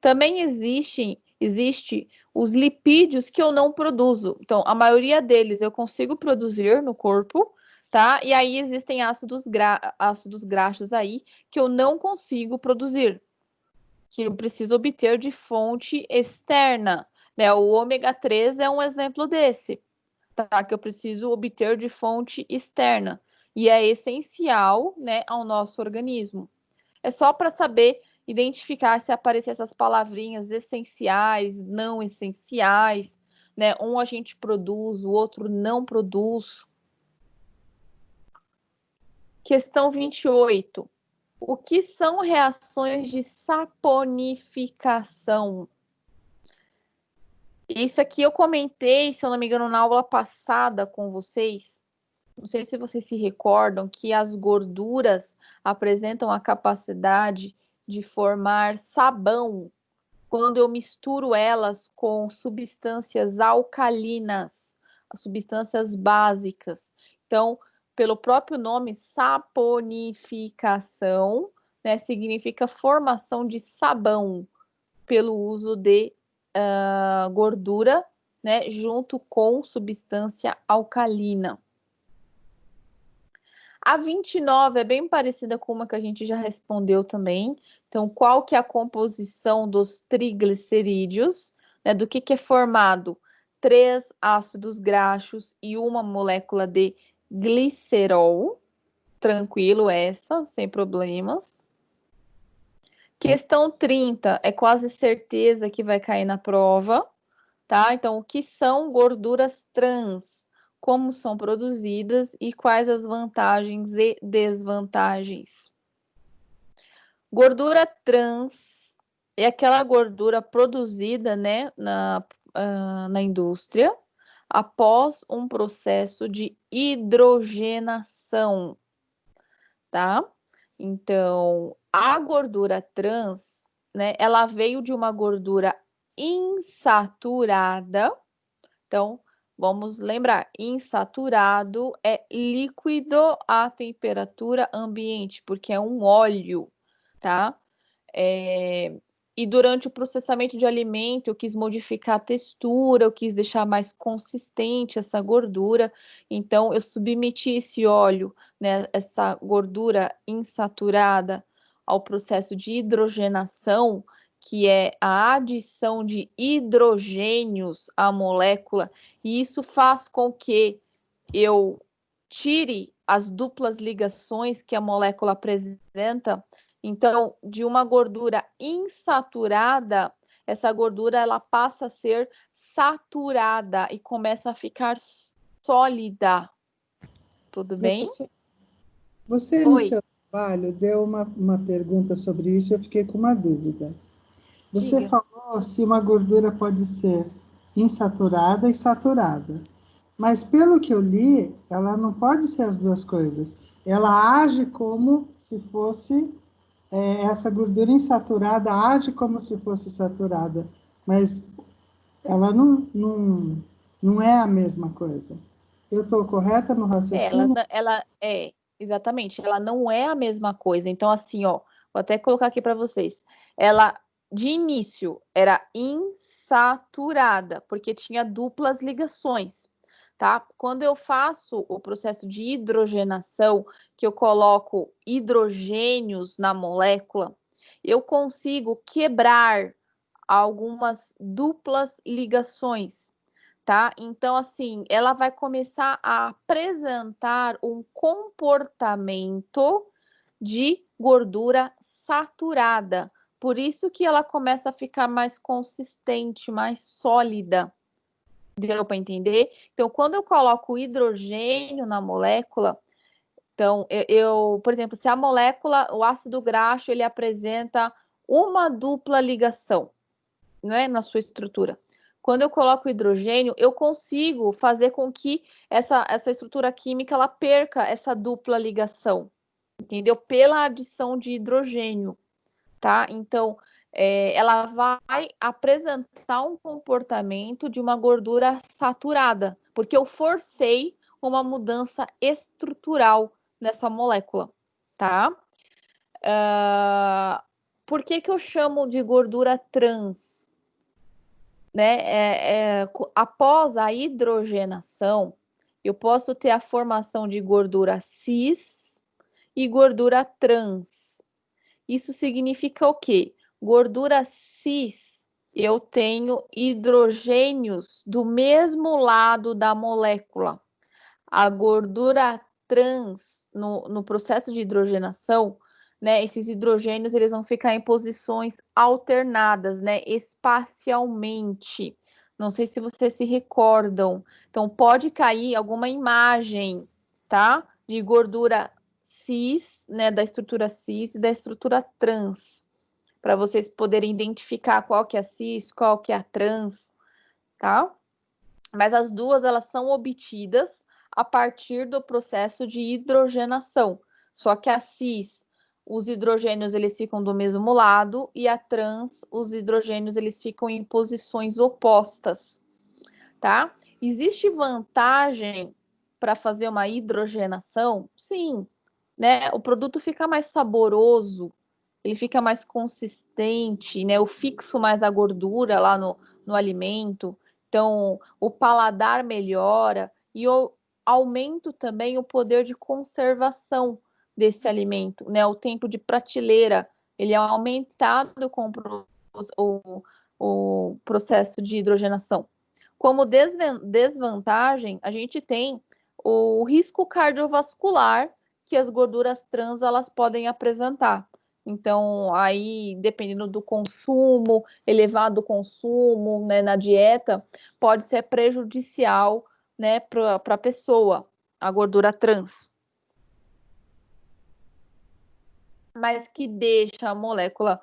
Speaker 1: também existe os lipídios que eu não produzo. Então, a maioria deles eu consigo produzir no corpo, tá? E aí existem ácidos graxos aí que eu não consigo produzir, que eu preciso obter de fonte externa, né? O ômega 3 é um exemplo desse, tá? Que eu preciso obter de fonte externa. E é essencial, né, ao nosso organismo. É só para saber identificar se aparecer essas palavrinhas essenciais, não essenciais, né? Um a gente produz, o outro não produz. Questão 28. O que são reações de saponificação? Isso aqui eu comentei, se eu não me engano, na aula passada com vocês. Não sei se vocês se recordam que as gorduras apresentam a capacidade de formar sabão quando eu misturo elas com substâncias alcalinas, as substâncias básicas. Então, pelo próprio nome, saponificação, né, significa formação de sabão pelo uso de gordura né, junto com substância alcalina. A 29 é bem parecida com uma que a gente já respondeu também. Então, qual que é a composição dos triglicerídeos? Né, do que é formado? 3 ácidos graxos e uma molécula de glicerol. Tranquilo essa, sem problemas. Questão 30, é quase certeza que vai cair na prova, tá? Então, o que são gorduras trans? Como são produzidas e quais as vantagens e desvantagens? Gordura trans é aquela gordura produzida, né, na indústria após um processo de hidrogenação, tá? Então, a gordura trans, né, ela veio de uma gordura insaturada. Então, vamos lembrar, insaturado é líquido à temperatura ambiente, porque é um óleo, tá? E durante o processamento de alimento, eu quis modificar a textura, eu quis deixar mais consistente essa gordura, então eu submeti esse óleo, né, essa gordura insaturada, ao processo de hidrogenação, que é a adição de hidrogênios à molécula, e isso faz com que eu tire as duplas ligações que a molécula apresenta. Então, de uma gordura insaturada, essa gordura ela passa a ser saturada e começa a ficar sólida. Tudo bem?
Speaker 5: Você no seu trabalho deu uma pergunta sobre isso e eu fiquei com uma dúvida. Você
Speaker 1: Diga.
Speaker 5: falou se uma gordura pode ser insaturada e saturada. Mas, pelo que eu li, ela não pode ser as duas coisas. Ela age como se fosse... essa gordura insaturada age como se fosse saturada. Mas ela não é a mesma coisa. Eu estou correta no raciocínio?
Speaker 1: Ela é, exatamente, ela não é a mesma coisa. Então, assim, ó, vou até colocar aqui para vocês. Ela, de início, era insaturada, porque tinha duplas ligações, tá? Quando eu faço o processo de hidrogenação, que eu coloco hidrogênios na molécula, eu consigo quebrar algumas duplas ligações, tá? Então, assim, ela vai começar a apresentar um comportamento de gordura saturada. Por isso que ela começa a ficar mais consistente, mais sólida. Deu para entender? Então, quando eu coloco hidrogênio na molécula, então, por exemplo, se a molécula, o ácido graxo, ele apresenta uma dupla ligação, né, na sua estrutura. Quando eu coloco hidrogênio, eu consigo fazer com que essa estrutura química ela perca essa dupla ligação, entendeu? Pela adição de hidrogênio, tá? Então, ela vai apresentar um comportamento de uma gordura saturada, porque eu forcei uma mudança estrutural nessa molécula, tá? Por que eu chamo de gordura trans? Né? Após a hidrogenação, eu posso ter a formação de gordura cis e gordura trans. Isso significa o quê? Gordura cis, eu tenho hidrogênios do mesmo lado da molécula. A gordura trans, no processo de hidrogenação, né, esses hidrogênios eles vão ficar em posições alternadas, né, espacialmente. Não sei se vocês se recordam. Então, pode cair alguma imagem, tá? De gordura cis, né, da estrutura cis e da estrutura trans, para vocês poderem identificar qual que é a cis, qual que é a trans, tá? Mas as duas, elas são obtidas a partir do processo de hidrogenação. Só que a cis, os hidrogênios eles ficam do mesmo lado e a trans, os hidrogênios eles ficam em posições opostas, tá? Existe vantagem para fazer uma hidrogenação? Sim, né? O produto fica mais saboroso, ele fica mais consistente, né? Eu fixo mais a gordura lá no alimento. Então, o paladar melhora e eu aumento também o poder de conservação desse alimento, né? O tempo de prateleira, ele é aumentado com o processo de hidrogenação. Como desvantagem, a gente tem o risco cardiovascular que as gorduras trans elas podem apresentar. Então, aí, dependendo do consumo, elevado consumo, né, na dieta, pode ser prejudicial, né, para a pessoa, a gordura trans. Mas que deixa a molécula,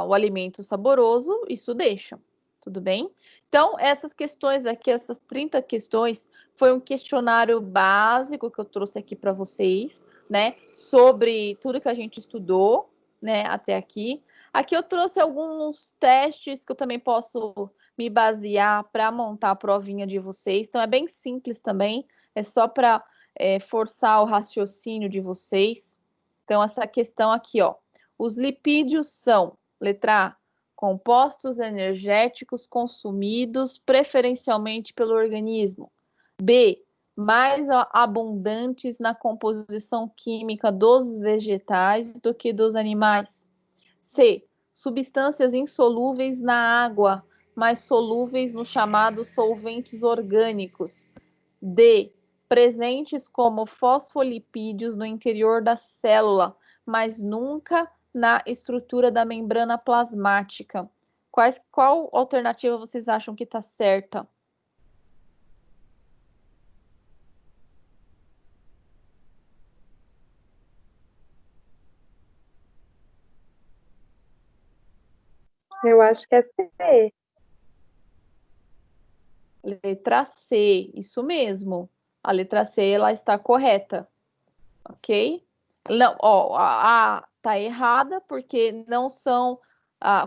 Speaker 1: o alimento saboroso, isso deixa, tudo bem? Então, essas questões aqui, essas 30 questões, foi um questionário básico que eu trouxe aqui para vocês, né? Sobre tudo que a gente estudou, né? Até aqui. Aqui eu trouxe alguns testes que eu também posso me basear para montar a provinha de vocês. Então, é bem simples também, é só para forçar o raciocínio de vocês. Então, essa questão aqui, ó. Os lipídios são, letra A, compostos energéticos consumidos preferencialmente pelo organismo. B, mais abundantes na composição química dos vegetais do que dos animais. C, substâncias insolúveis na água, mas solúveis nos chamados solventes orgânicos. D, presentes como fosfolipídios no interior da célula, mas nunca na estrutura da membrana plasmática. Qual alternativa vocês acham que está certa?
Speaker 4: Eu acho que é C.
Speaker 1: Letra C, isso mesmo. A letra C, ela está correta, ok? Não, ó, a tá errada porque não são,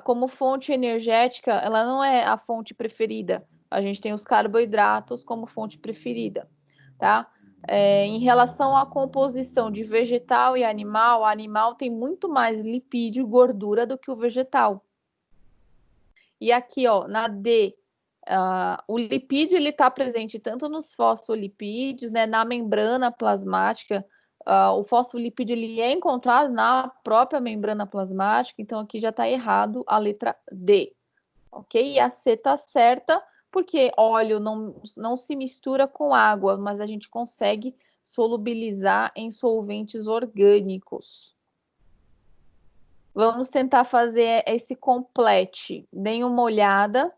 Speaker 1: como fonte energética, ela não é a fonte preferida. A gente tem os carboidratos como fonte preferida, tá? Em relação à composição de vegetal e animal, o animal tem muito mais lipídio e gordura do que o vegetal. E aqui, ó, na D, o lipídio ele está presente tanto nos fosfolipídios, né, na membrana plasmática. O fosfolipídio ele é encontrado na própria membrana plasmática, então aqui já está errado a letra D, ok? E a C está certa, porque óleo não se mistura com água, mas a gente consegue solubilizar em solventes orgânicos. Vamos tentar fazer esse complete. Deem uma olhada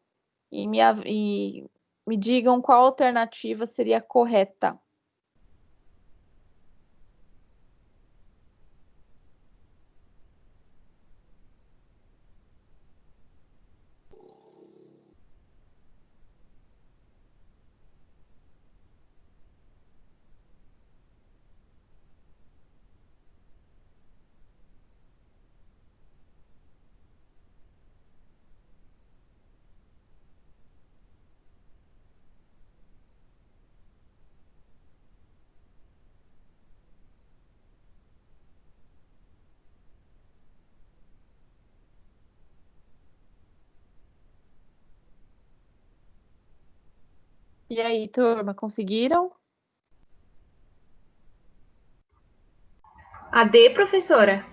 Speaker 1: e me digam qual alternativa seria correta. E aí, turma, conseguiram?
Speaker 3: A D, professora?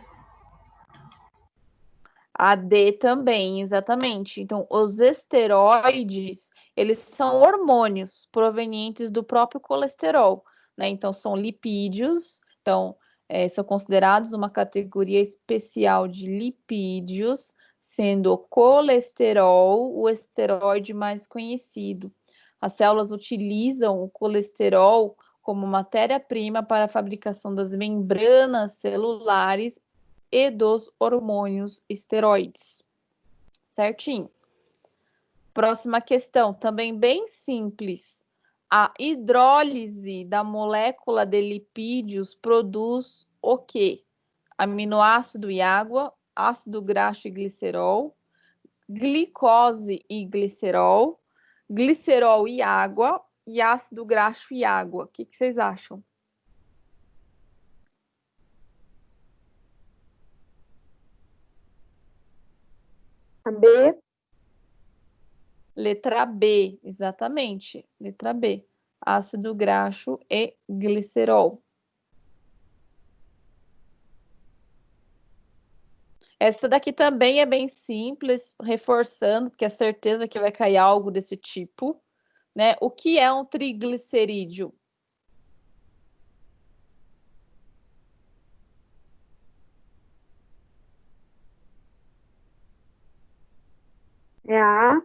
Speaker 1: A D também, exatamente. Então, os esteroides, eles são hormônios provenientes do próprio colesterol, né? Então, são lipídios, então, são considerados uma categoria especial de lipídios, sendo o colesterol o esteroide mais conhecido. As células utilizam o colesterol como matéria-prima para a fabricação das membranas celulares e dos hormônios esteroides. Certinho. Próxima questão, também bem simples. A hidrólise da molécula de lipídios produz o quê? Aminoácido e água, ácido graxo e glicerol, glicose e glicerol, glicerol e água, e ácido graxo e água. O que vocês acham?
Speaker 4: A B.
Speaker 1: Letra B, exatamente. Letra B. Ácido graxo e glicerol. Essa daqui também é bem simples, reforçando, porque é certeza que vai cair algo desse tipo, né? O que é um triglicerídeo?
Speaker 4: É a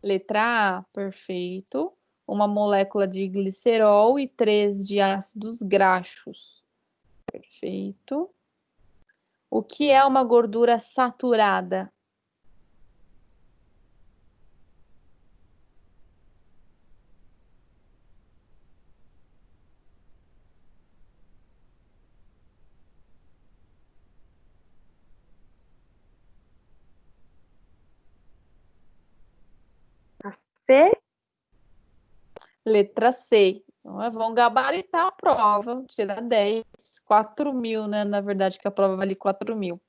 Speaker 1: Letra A, perfeito. Uma molécula de glicerol e 3 de ácidos graxos. Perfeito. O que é uma gordura saturada?
Speaker 4: C?
Speaker 1: Letra C. Então, vão gabaritar a prova, tirar 10, 4.000, né? Na verdade, que a prova vale 4.000.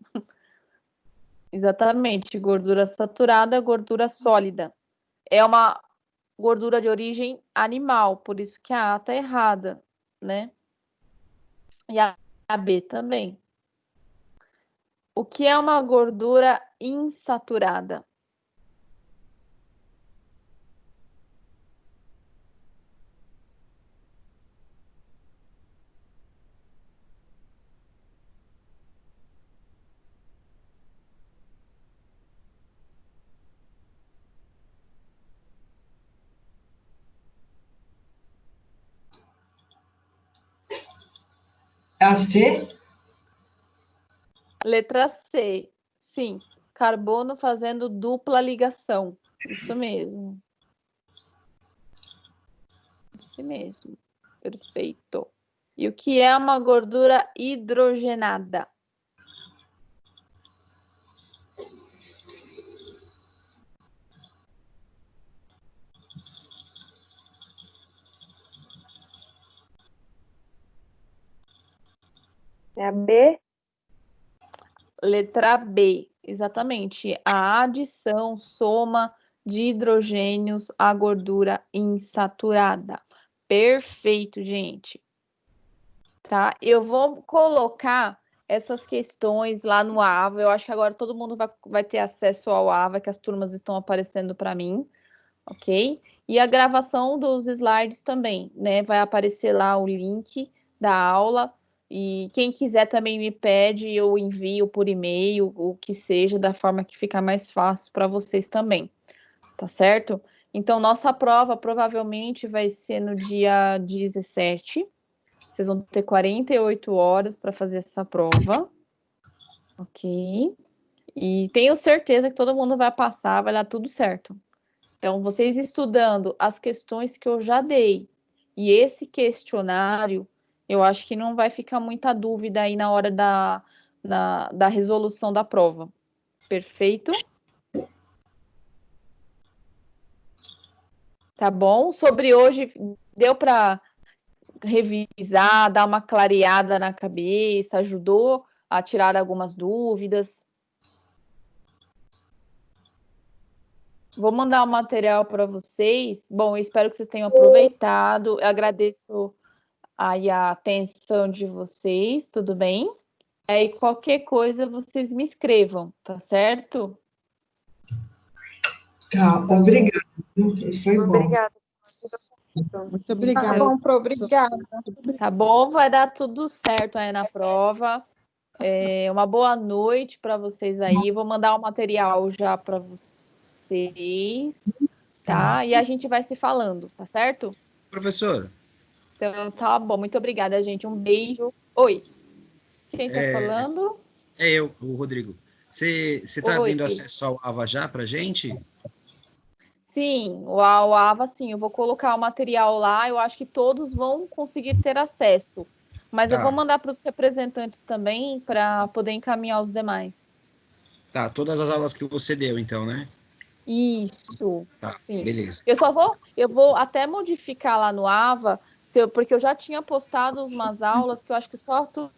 Speaker 1: Exatamente, gordura saturada, gordura sólida. É uma gordura de origem animal, por isso que a A tá errada, né? E a B também. O que é uma gordura insaturada?
Speaker 2: É a C?
Speaker 1: Letra C. Sim, carbono fazendo dupla ligação. Isso mesmo. Isso mesmo. Perfeito. E o que é uma gordura hidrogenada?
Speaker 4: É a B?
Speaker 1: Letra B. Exatamente. A adição, soma de hidrogênios à gordura insaturada. Perfeito, gente. Tá? Eu vou colocar essas questões lá no AVA. Eu acho que agora todo mundo vai ter acesso ao AVA, que as turmas estão aparecendo para mim, ok? E a gravação dos slides também, né? Vai aparecer lá o link da aula. E quem quiser também me pede, eu envio por e-mail, o que seja, da forma que ficar mais fácil para vocês também, tá certo? Então, nossa prova provavelmente vai ser no dia 17. Vocês vão ter 48 horas para fazer essa prova, ok? E tenho certeza que todo mundo vai passar, vai dar tudo certo. Então, vocês estudando as questões que eu já dei e esse questionário, eu acho que não vai ficar muita dúvida aí na hora da resolução da prova. Perfeito? Tá bom? Sobre hoje, deu para revisar, dar uma clareada na cabeça, ajudou a tirar algumas dúvidas. Vou mandar o material para vocês. Bom, eu espero que vocês tenham aproveitado. Eu agradeço aí a atenção de vocês, tudo bem? E qualquer coisa vocês me escrevam, tá certo?
Speaker 2: Tá, obrigada. Isso foi bom.
Speaker 4: Obrigada.
Speaker 5: Muito
Speaker 1: Tá
Speaker 5: obrigada.
Speaker 1: bom, obrigada. Tá bom, vai dar tudo certo aí na prova. Uma boa noite para vocês aí. Vou mandar o material já para vocês, tá? E a gente vai se falando, tá certo?
Speaker 6: Professor,
Speaker 1: Então, tá bom. Muito obrigada, gente. Um beijo. Oi. Quem tá falando?
Speaker 6: é eu, o Rodrigo. Você está
Speaker 1: Oi.
Speaker 6: tendo acesso ao AVA já para gente?
Speaker 1: Sim, o AVA, sim. Eu vou colocar o material lá. Eu acho que todos vão conseguir ter acesso. Mas eu vou
Speaker 6: Tá,
Speaker 1: mandar para os representantes também para poder encaminhar os demais.
Speaker 6: tá. Todas as aulas que você deu, então, né?
Speaker 1: Isso,
Speaker 6: Tá,
Speaker 1: sim.
Speaker 6: beleza.
Speaker 1: Eu vou até modificar lá no AVA, porque eu já tinha postado umas aulas que eu acho que só a turma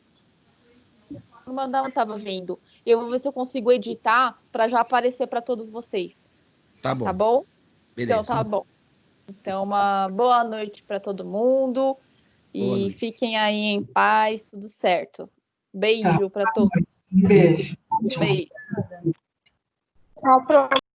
Speaker 1: não estava vendo. Eu vou ver se eu consigo editar para já aparecer para todos vocês.
Speaker 6: Tá
Speaker 1: Tá
Speaker 6: bom.
Speaker 1: bom?
Speaker 6: Beleza.
Speaker 1: Então tá bom. Então, uma boa noite para todo mundo.
Speaker 6: Boa
Speaker 1: E
Speaker 6: noite.
Speaker 1: fiquem aí em paz, tudo certo. Beijo para todos.
Speaker 2: Um beijo. Tchau.
Speaker 1: Beijo.
Speaker 4: Tchau, Pro.